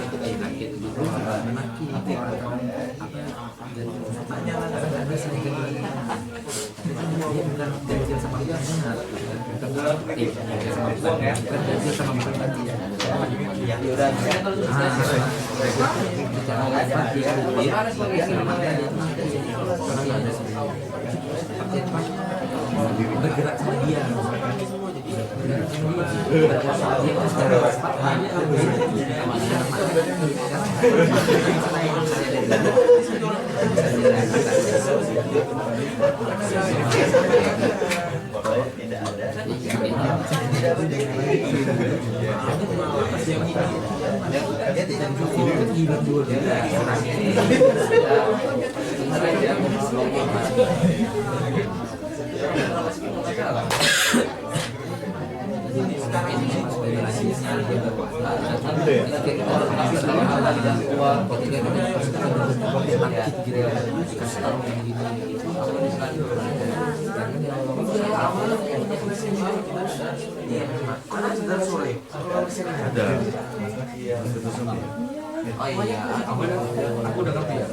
Speaker 5: kalau ini nakit gitu bergerak sama dia oh iya, aku udah ngerti ya.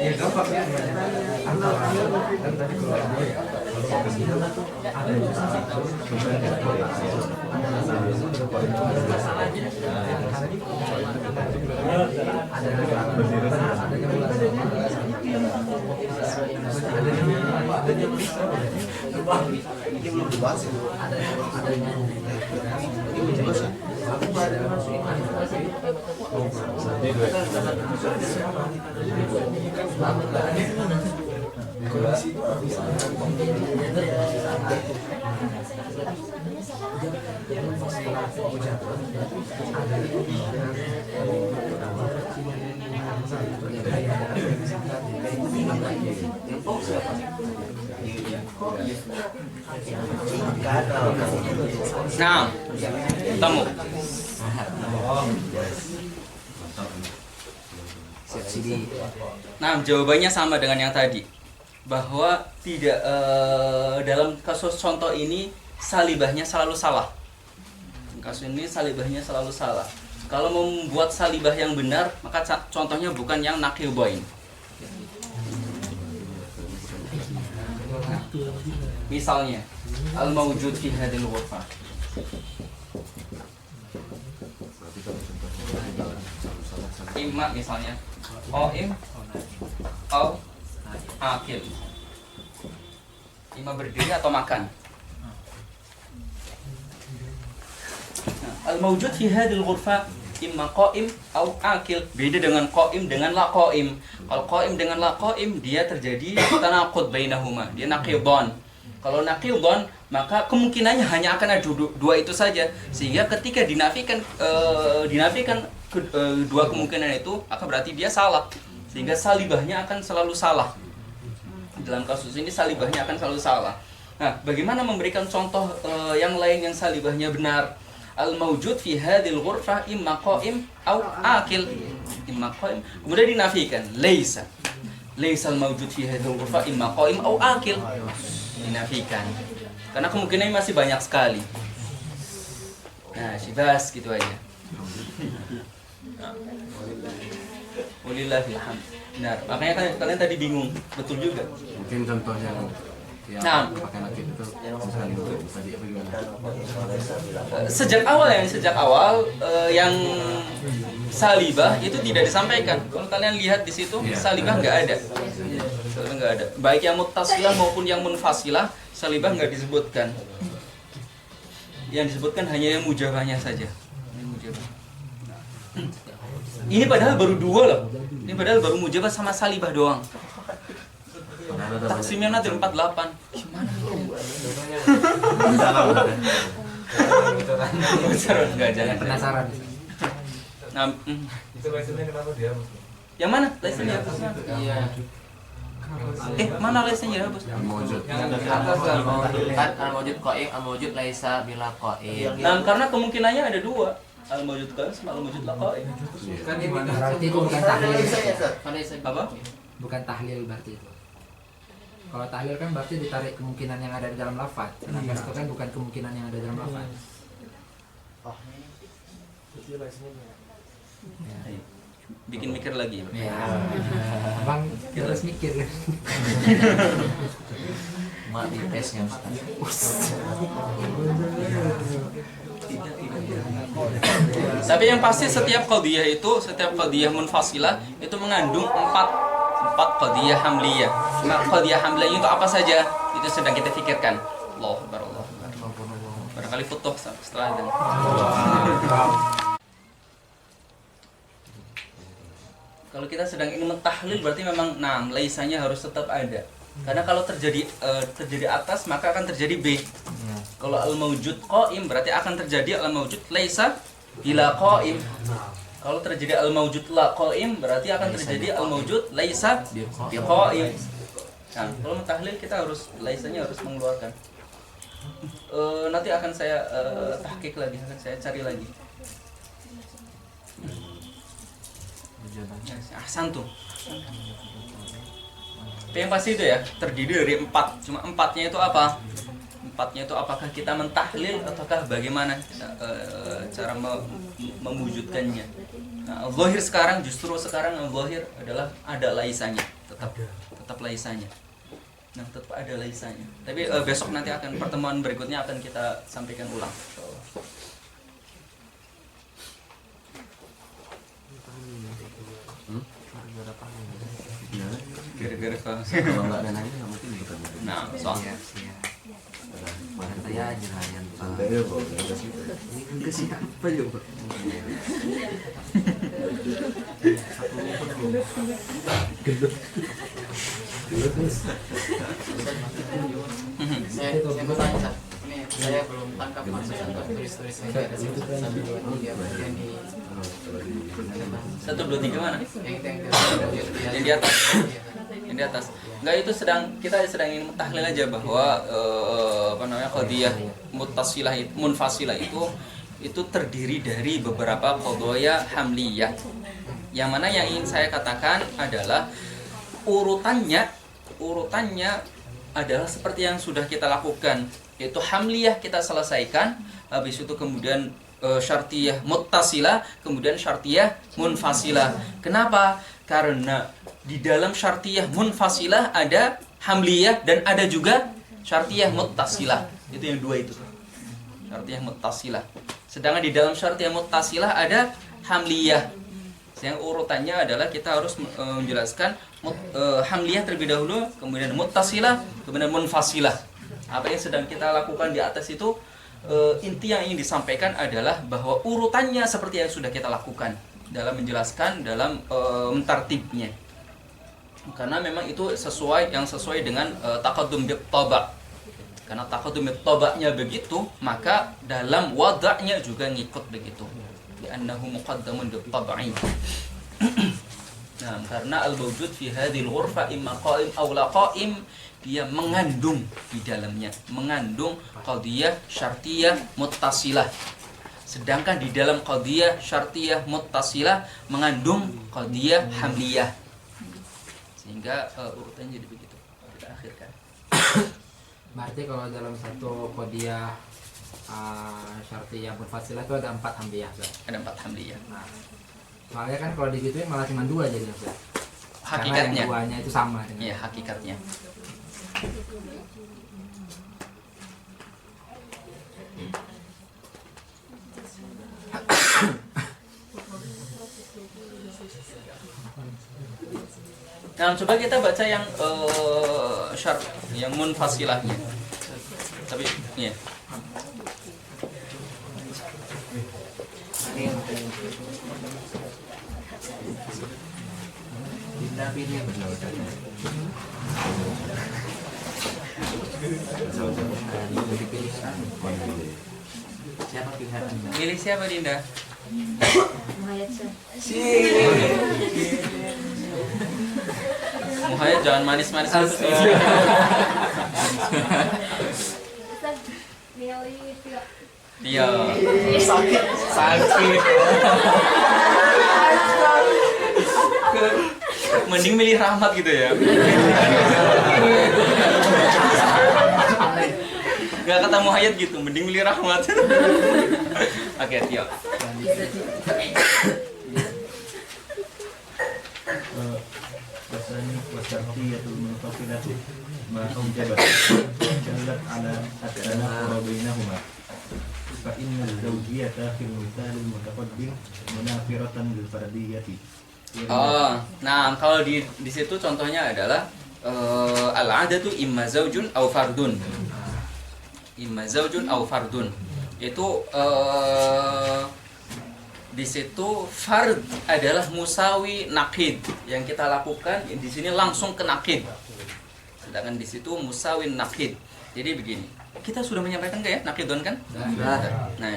Speaker 5: Ya gampang ya. Kan tadi kalau gue ya
Speaker 1: Nah, temu. Nah, jawabannya sama dengan yang tadi, bahwa tidak dalam kasus contoh ini salibahnya selalu salah. Kasus ini salibahnya selalu salah. Kalau membuat salibah yang benar, maka contohnya bukan yang naqidain. Nah, misalnya al-mawjud fi hadhil ghurfah. Imma misalnya qaim atau akil. Imma berdiri atau makan. Nah, al-mawjud fi hadhil ghurfah imma qaim atau akil. Beda dengan qaim dengan la qaim. Kalau qaim dengan la qaim dia terjadi tanaqud bainahuma. Dia naqidhan. Kalau naqidhan maka kemungkinannya hanya akan ada dua itu saja. Sehingga ketika dinafikan dua kemungkinan itu, maka berarti dia salah. Sehingga salibahnya akan selalu salah. Dalam kasus ini salibahnya akan selalu salah. Nah, bagaimana memberikan contoh yang lain yang salibahnya benar? Al-mawjud fi hadhil ghurfah imma qaim au akil. Imma qaim. Kemudian dinafikan, laisa. Laisa al-mawjud fi hadhil ghurfah imma qaim au akil. Dinafikan. Karena kemungkinannya masih banyak sekali. Nah, Syibas gitu aja. Walillahil hamd. Benar. Makanya kalian tadi bingung, betul juga.
Speaker 8: Mungkin contoh yang pakai nakit itu misalnya tadi apa gimana?
Speaker 1: Sejak awal yang salibah itu tidak disampaikan. Kalau kalian lihat di situ salibah nggak ada. Salibah nggak ada. Baik yang muttasilah maupun yang munfasilah, salibah nggak disebutkan. Yang disebutkan hanya yang mujabahnya saja. Ini padahal baru dua loh. Ini padahal baru mujabah sama salibah doang. Taksimnya nanti 48. Gimana enggak jangan
Speaker 5: Penasaran.
Speaker 1: Nah,
Speaker 6: Itu license-nya kenapa dia?
Speaker 1: yang mana? License-nya hapusnya?
Speaker 2: Iya.
Speaker 1: Mana license-nya hapus?
Speaker 8: Mawjud.
Speaker 3: Kan al-mawjud qaim, al-mawjud laisa bila qaim.
Speaker 1: Nah, karena kemungkinannya ada dua. Al-mawjud qaim sama al-mawjud la qaim.
Speaker 6: Kan gimana?
Speaker 5: Berarti itu bukan tahlil.
Speaker 1: Apa?
Speaker 5: Bukan tahlil berarti itu. Kalau tahlil kan berarti ditarik kemungkinan yang ada di dalam lafaz. Sedangkan itu kan bukan kemungkinan yang ada dalam lafaz.
Speaker 1: Bikin mikir lagi.
Speaker 5: Ya. Bang, terus mikir.
Speaker 3: Mak di tesnya Ustaz.
Speaker 1: Tapi yang pasti setiap qadiyah munfasilah itu mengandung empat qadiyah hamliyah. Nah, qadiyah hamliyah itu apa saja? Itu sedang kita pikirkan. Allah Akbar. Barangkali foto setelah itu. Kalau kita sedang ingin mentahlil berarti memang laisanya harus tetap ada. Karena kalau terjadi atas maka akan terjadi B. Kalau al-mawjud qaim berarti akan terjadi al-mawjud laisa bila qaim. Kalau terjadi al-mawjud la qaim berarti akan terjadi al-mawjud laisa bi qaim. Nah, kalau mentahlil kita harus laisanya harus mengeluarkan. Nanti akan saya tahqiq lagi, akan saya cari lagi. Ahsantum. Tapi yang pasti itu ya terdiri dari 4. Cuma 4-nya itu apa? 4-nya itu apakah kita mentahlil ataukah bagaimana cara mewujudkannya? Nah, zahir sekarang zahir adalah ada laisanya, tetap laisanya. Nah, tetap ada laisanya. Tapi besok nanti akan pertemuan berikutnya akan kita sampaikan ulang. Gara-gara
Speaker 8: Kalau nggak ada nanya nggak mungkin bukan.
Speaker 1: nah, soalnya
Speaker 3: Santai aja harian.
Speaker 8: Santai ya, Bang. Udah sih.
Speaker 3: Ini kan ke siapa coba?
Speaker 2: Saya mau tanya, Ustaz. Ini saya belum tangkap maksudnya tulis-tulis yang ada sambil dia bagian di
Speaker 1: 1, 2, 3 mana?
Speaker 2: yang
Speaker 1: Yang di atas. Yang di atas. Enggak, itu kita sedang ingin mentahlil aja bahwa qadiyah muttasilah munfasilah itu terdiri dari beberapa qadaya hamliyah. Yang mana yang ingin saya katakan adalah urutannya adalah seperti yang sudah kita lakukan, yaitu hamliyah kita selesaikan, habis itu kemudian syartiyah muttasilah, kemudian syartiyah munfasilah. Kenapa? Karena di dalam syartiyah munfasilah ada hamliyah dan ada juga syartiyah muttasilah. Itu yang dua itu. Syartiyah muttasilah. Sedangkan di dalam syartiyah muttasilah ada hamliyah. Yang urutannya adalah kita harus menjelaskan hamliyah terlebih dahulu, kemudian muttasilah, kemudian munfasilah. Apa yang sedang kita lakukan di atas itu inti yang ingin disampaikan adalah bahwa urutannya seperti yang sudah kita lakukan dalam menjelaskan, dalam mentartibnya. Karena memang itu sesuai dengan taqaddum bit taba'. Karena taqaddum bit taba'nya begitu, maka dalam wada'nya juga ngikut begitu. Li'annahu muqaddamun bit tab'i. Nah, karena al-mawjud fi hadhil ghurfa imma qa'im aw la qa'im, dia mengandung di dalamnya, mengandung qadiyah syartiyah muttasilah. Sedangkan di dalam qadiyah syartiyah muttasilah mengandung qadiyah hamliyah. Sehingga urutannya jadi begitu. Kita akhirkan.
Speaker 5: Berarti kalau dalam satu qadiyah syartiyah munfasilah itu ada 4 hamliyah.
Speaker 1: Ada 4 hamliyah.
Speaker 5: Nah, soalnya kan kalau digituin malah cuma 2 jadinya.
Speaker 1: Hakikatnya.
Speaker 5: Karena yang 2-nya itu sama dengan.
Speaker 1: Iya, hakikatnya. Nah, coba kita baca yang syar, yang munfasilahnya. Tapi, ya.
Speaker 3: Tapi dia benar. Siapa pilihan Anda?
Speaker 1: Milih siapa, Dinda? Muhayat jangan manis-manis gitu.
Speaker 4: Milih Tio.
Speaker 1: Iya.
Speaker 7: Sakit.
Speaker 1: Mending milih Rahmat gitu ya. Gak kata Muhayat gitu, mending milih Rahmat. Oke, Tio.
Speaker 10: wasartiyatul munfasilatu ma aujabat dallat ala at-tanaqur bainahuma fa inna az-zawjiyata fil mithal al-mutaqaddim munafiratan lil fardiyati.
Speaker 1: Oh, nah kalau di situ contohnya adalah al-adatu imma zaujun au fardun. Imma zaujun au fardun. Itu di situ fard adalah musawi nakid, yang kita lakukan di sini langsung ke nakid, sedangkan di situ musawi nakid. Jadi begini, kita sudah menyampaikan nggak ya nakidun kan? Nah,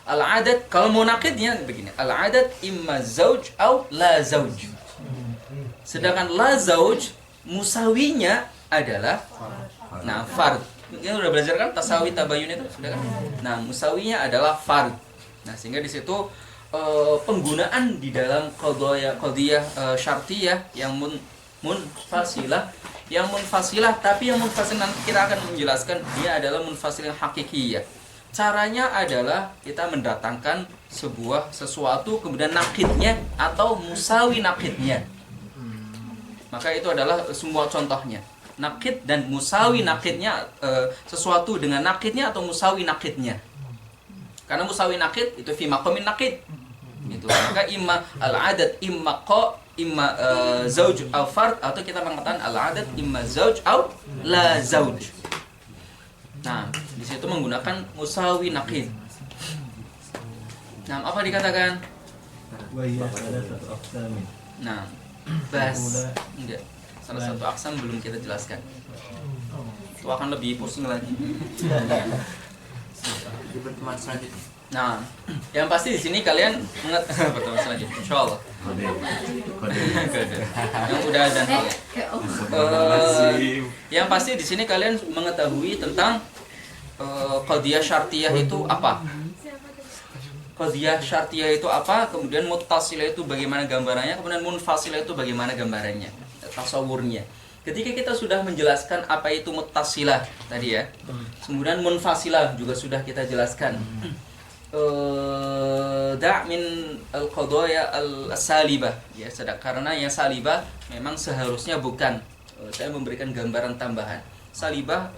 Speaker 1: al-adat kalau mau nakidnya begini, al-adat imma zauj au la zauj, sedangkan la zauj musawinya adalah fard. Kita udah belajar kan tasawi tabayun itu sudah kan? Nah, musawinya adalah fard. Nah, sehingga di situ penggunaan di dalam qadiyah syartiyah yang munfasilah, tapi yang munfasilah nanti kita akan menjelaskan dia adalah munfasilah hakikiyah. Caranya adalah kita mendatangkan sesuatu kemudian nakidnya atau musawi nakidnya. Maka itu adalah semua contohnya. Nakid dan musawi nakidnya, sesuatu dengan nakidnya atau musawi nakidnya. Karena musawi nakid itu fi maqamin nakid. Gitu. Maka imma al-adat imma zauj au fard, atau kita mengatakan al-adat imma zauj au la zauj. Nah, di situ menggunakan musawi nakid. Nah, apa dikatakan?
Speaker 10: Wa hiya salasatu aqsamin.
Speaker 1: Nah, enggak. Salah satu aksam belum kita jelaskan. Itu akan lebih pusing lagi.
Speaker 3: Di pertemuan selanjutnya.
Speaker 1: Nah, yang pasti di sini kalian pertemuan selanjutnya, insyaallah. Kode. Yang udah dan yang pasti di sini kalian mengetahui tentang qadiyah syartiyah itu apa. Qadiyah syartiyah itu apa, kemudian muttasilah itu bagaimana gambarannya, kemudian munfasilah itu bagaimana gambarannya, tasawurnya. Ketika kita sudah menjelaskan apa itu muttasilah tadi ya, kemudian munfasilah juga sudah kita jelaskan. Min al-qadaya al-salibah ya, karena yang salibah memang seharusnya bukan, saya memberikan gambaran tambahan. Salibah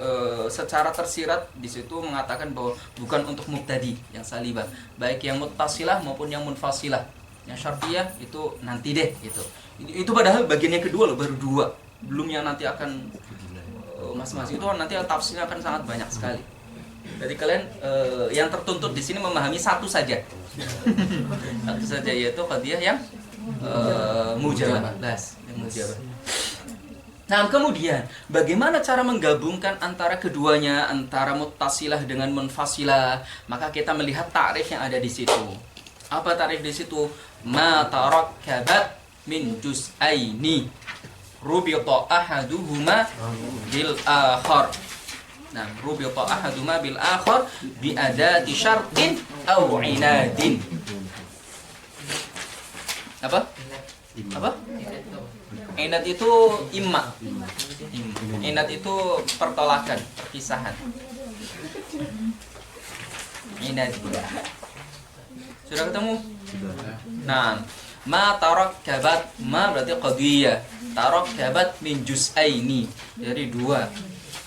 Speaker 1: secara tersirat di situ mengatakan bahwa bukan untuk mubtadi yang salibah, baik yang muttasilah maupun yang munfasilah. Yang syartiyah itu nanti deh gitu. Itu padahal bagian yang kedua loh, baru 2. Belum yang nanti akan masing-masing itu nanti tafsirnya akan sangat banyak sekali. Jadi kalian yang tertuntut di sini memahami satu saja. Satu saja, yaitu qadiyah yang mujabah. Yang mujabah. Nah, kemudian bagaimana cara menggabungkan antara keduanya, antara muttasilah dengan munfasilah? Maka kita melihat ta'rif yang ada di situ. Apa ta'rif di situ? Ma tarakkabat min juz'aini rubita ahaduhuma bil akhar. Nah, rubita ahaduhuma bil akhar bi adati syartin aw inadin. Apa? Inad itu imma. Inat itu pertolakan, perpisahan. Inat. Sudah ketemu? Nah, ma tarakkabat, ma berarti qadiyah. Tarakkabat min juz'aini, dari dua.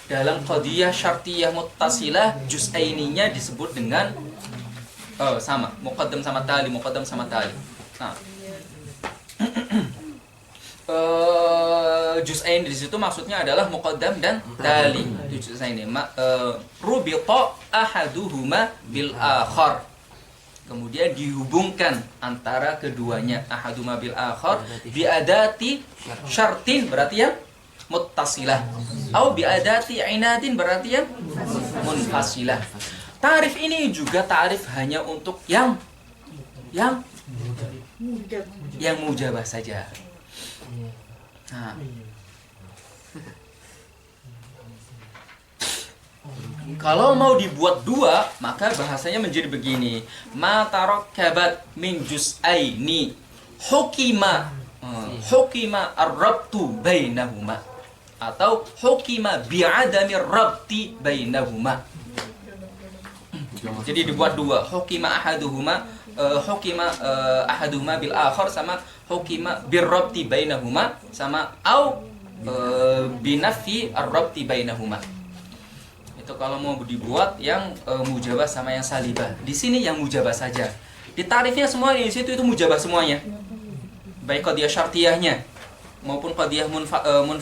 Speaker 1: Dalam qadiyah syartiyah muttasilah, juz'aininya disebut dengan sama, muqaddam sama tali, muqaddam sama tali. Nah, juz'ain di situ maksudnya adalah muqaddam dan tali. Itu juz'ain ini. Rubita ahaduhuma bil akhar. Kemudian dihubungkan antara keduanya, ahaduma bil akhar bi adati syartin berarti yang muttasilah, atau bi adati inadin berarti yang munfasilah. Tarif ini juga tarif hanya untuk yang mujabah saja. Nah. Kalau mau dibuat dua, maka bahasanya menjadi begini. Ma tarakkabat min juz'aini hukima ar-rabtu bainahuma, atau hukima bi'adami rabti bainahuma. Jadi dibuat dua, hukima ahaduhuma bil akhar, sama hukima birrabti bainahuma, sama au binafi ar-rabti bainahuma. Itu kalau mau dibuat yang mujabah sama yang salibah. Di sini yang mujabah saja. Di tarifnya semua di situ itu mujabah semuanya. Baik qadiyah syartiyahnya maupun qadiyah maupun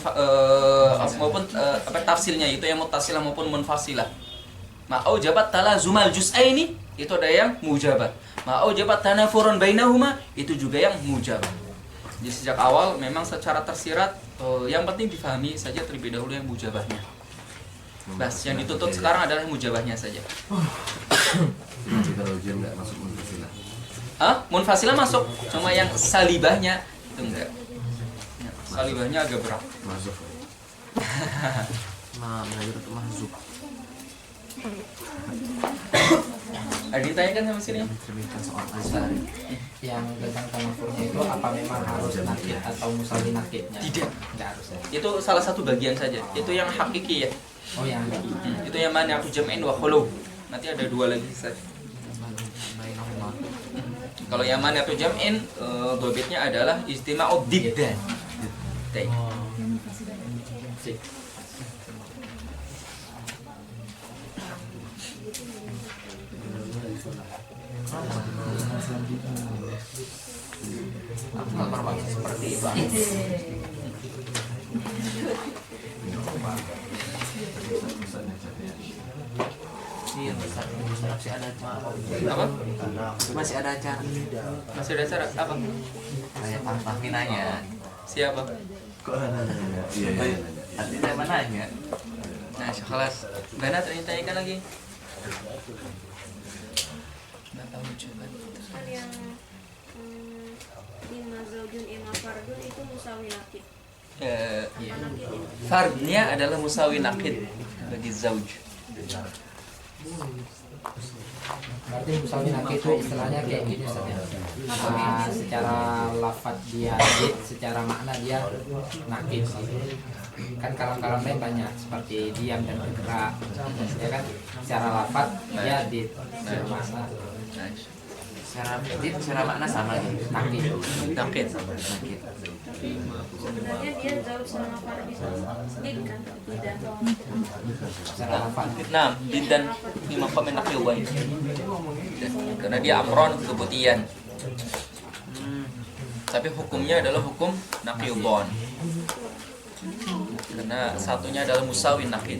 Speaker 1: tafsilnya, itu yang muttasilah maupun munfasilah. Ma'au jabat talazumal juz'aini, itu ada yang mujabah. Ma'au jabat tanafurun bainahuma, itu juga yang mujabah. Jadi sejak awal memang secara tersirat yang penting difahami saja terlebih dahulu yang mujabahnya. Bas, yang dituntut sekarang adalah mujabahnya saja.
Speaker 8: Kalau ujian nggak masuk munfasilah.
Speaker 1: Munfasilah masuk, cuma yang salibahnya itu enggak. Salibahnya agak berat.
Speaker 8: Masuk.
Speaker 3: Nah, belajar itu masuk.
Speaker 1: Ada ditanyakan sama sini?
Speaker 3: Cerminkan soal Azhari.
Speaker 5: Yang tentang tanafurnya itu apa memang harus nakid atau musawi nakidnya?
Speaker 1: Tidak.
Speaker 5: Tidak harus ya.
Speaker 1: Itu salah satu bagian saja. Itu yang hakiki ya.
Speaker 5: Oh yang
Speaker 1: itu yang mana aku jam'in wa khulu. Nanti ada dua lagi saja. Kalau yang mana aku jam'in, dobitnya adalah istima'ud diddan.
Speaker 3: Aku nggak bermaksud seperti itu. Iya, besar masih ada acara.
Speaker 1: Apa?
Speaker 3: Masih ada acara.
Speaker 1: Masih ada acara apa?
Speaker 3: Saya Fahmi nanya.
Speaker 1: Siapa?
Speaker 8: Kok nanya? Iya.
Speaker 3: Nanti saya nanya.
Speaker 1: Nah, kelas Bana tanyakan lagi. Nggak tahu coba.
Speaker 9: Kan yang imma zaujun imma fardun itu musawi nakid.
Speaker 1: Fardnya adalah musawi nakid bagi zauj.
Speaker 5: berarti musawi nakid itu istilahnya kayak gini Ustaz ya. Secara lafadz dia nakid, secara makna dia nakid. Kan kalam-kalam lain banyak seperti diam dan bergerak, ya kan? Secara lafadz dia di secara makna.
Speaker 3: Secara makna sama gitu.
Speaker 1: Nakid.
Speaker 9: Sebenarnya dia zauj sama fardi sedikit kan tidak.
Speaker 5: Secara lafadz.
Speaker 1: Nah, bidan lima komen nakil baik. Karena dia amron kebutian. Tapi hukumnya adalah hukum nakil bon. Karena satunya adalah musawin nakid.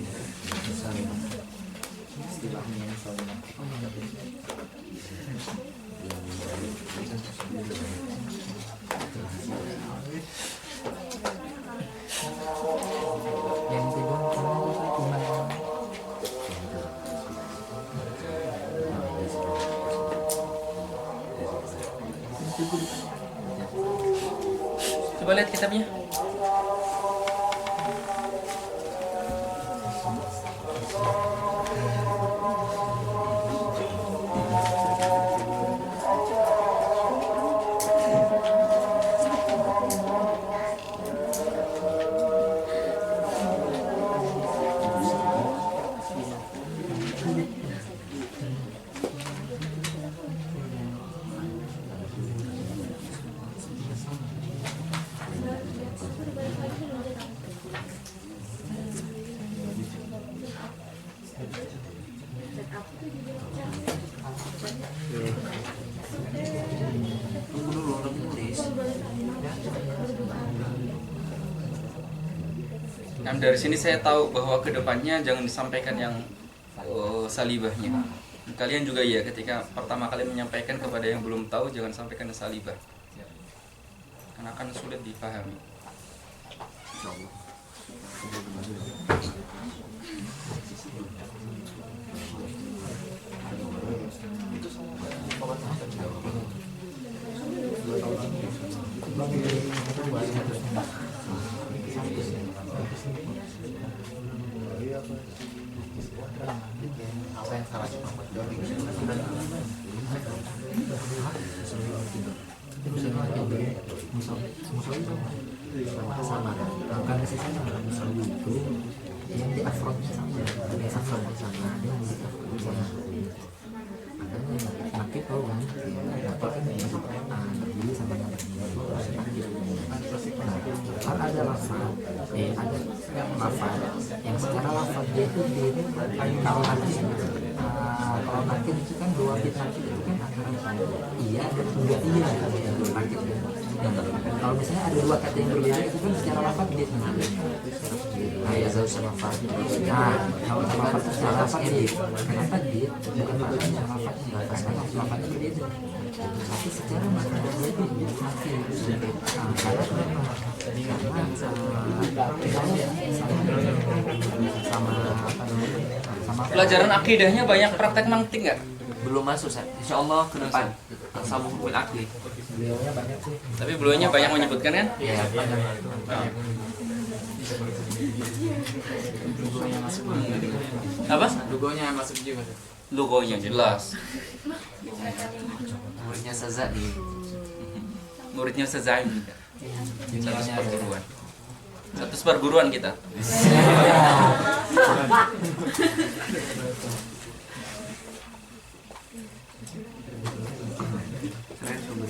Speaker 1: Coba lihat kitabnya. Nah, dari sini saya tahu bahwa kedepannya jangan disampaikan yang salibahnya. Kalian juga ya, ketika pertama kali menyampaikan kepada yang belum tahu, jangan sampaikan yang salibah, karena akan sulit dipahami.
Speaker 3: Apa yang salah sih sama kan di sana musuh itu yang di afrod sama ada afrod sama ada yang di afrod sama makanya nakit tahu kan apa kan yang berdiri sama yang kan ada lafaz ada lafaz yang secara lafaz dia itu kalau nakit itu kan dua bit nakit itu kan antara iya dan enggak iya kalau nakit kalau misalnya ada dua kata yang berbeda itu kan secara lafaz dia mengambil ya jauh sama lafaz. Nah kalau lafaz secara lafaz dia kenapa dia bukan maknanya lafaznya lafaznya berbeda tapi secara maknanya dia itu nakit karena sama
Speaker 1: Pelajaran akidahnya banyak praktek mantik nggak?
Speaker 3: belum masuk insya Allah ke depan sama hukum akid
Speaker 5: beliaunya banyak sih.
Speaker 1: Tapi beliaunya banyak menyebutkan kan?
Speaker 3: ya banyak
Speaker 1: Apa?
Speaker 6: Logonya masuk juga.
Speaker 1: Logonya jelas.
Speaker 3: muridnya Sazali
Speaker 1: Muridnya Sezaim. Satu perguruan. Satu perguruan kita.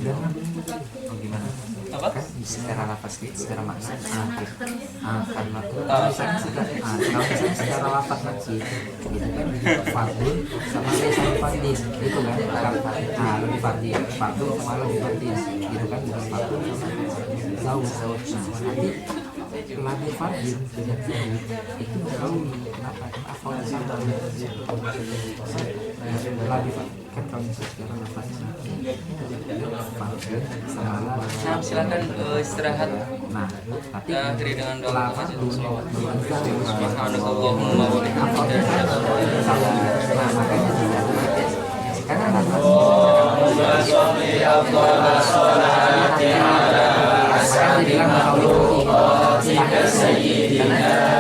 Speaker 3: oh gimana
Speaker 1: Apa?
Speaker 3: kan secara lafaz secara makna karena kalau misalnya secara lafaz nakit itu kan fardun sama lesan fardin itu kan lebih fardin fardun sama lebih fardin gitu kan bukan fardun sama jauh nanti lebih fardin dengan itu kalau kenapa afal sama lebih kan kalau misalnya secara lafaznya fardun sama
Speaker 1: Nah, silakan istirahat.
Speaker 3: nah tapi
Speaker 1: Kita akhiri dengan doa
Speaker 3: lafaz
Speaker 1: hajat.
Speaker 3: dunia
Speaker 1: Subhanakallahumma wa bihamdika asyhadu an la ilaha illa anta
Speaker 3: nah makanya tidak karena
Speaker 1: astaghfiruka wa atubu ilaik.
Speaker 3: karena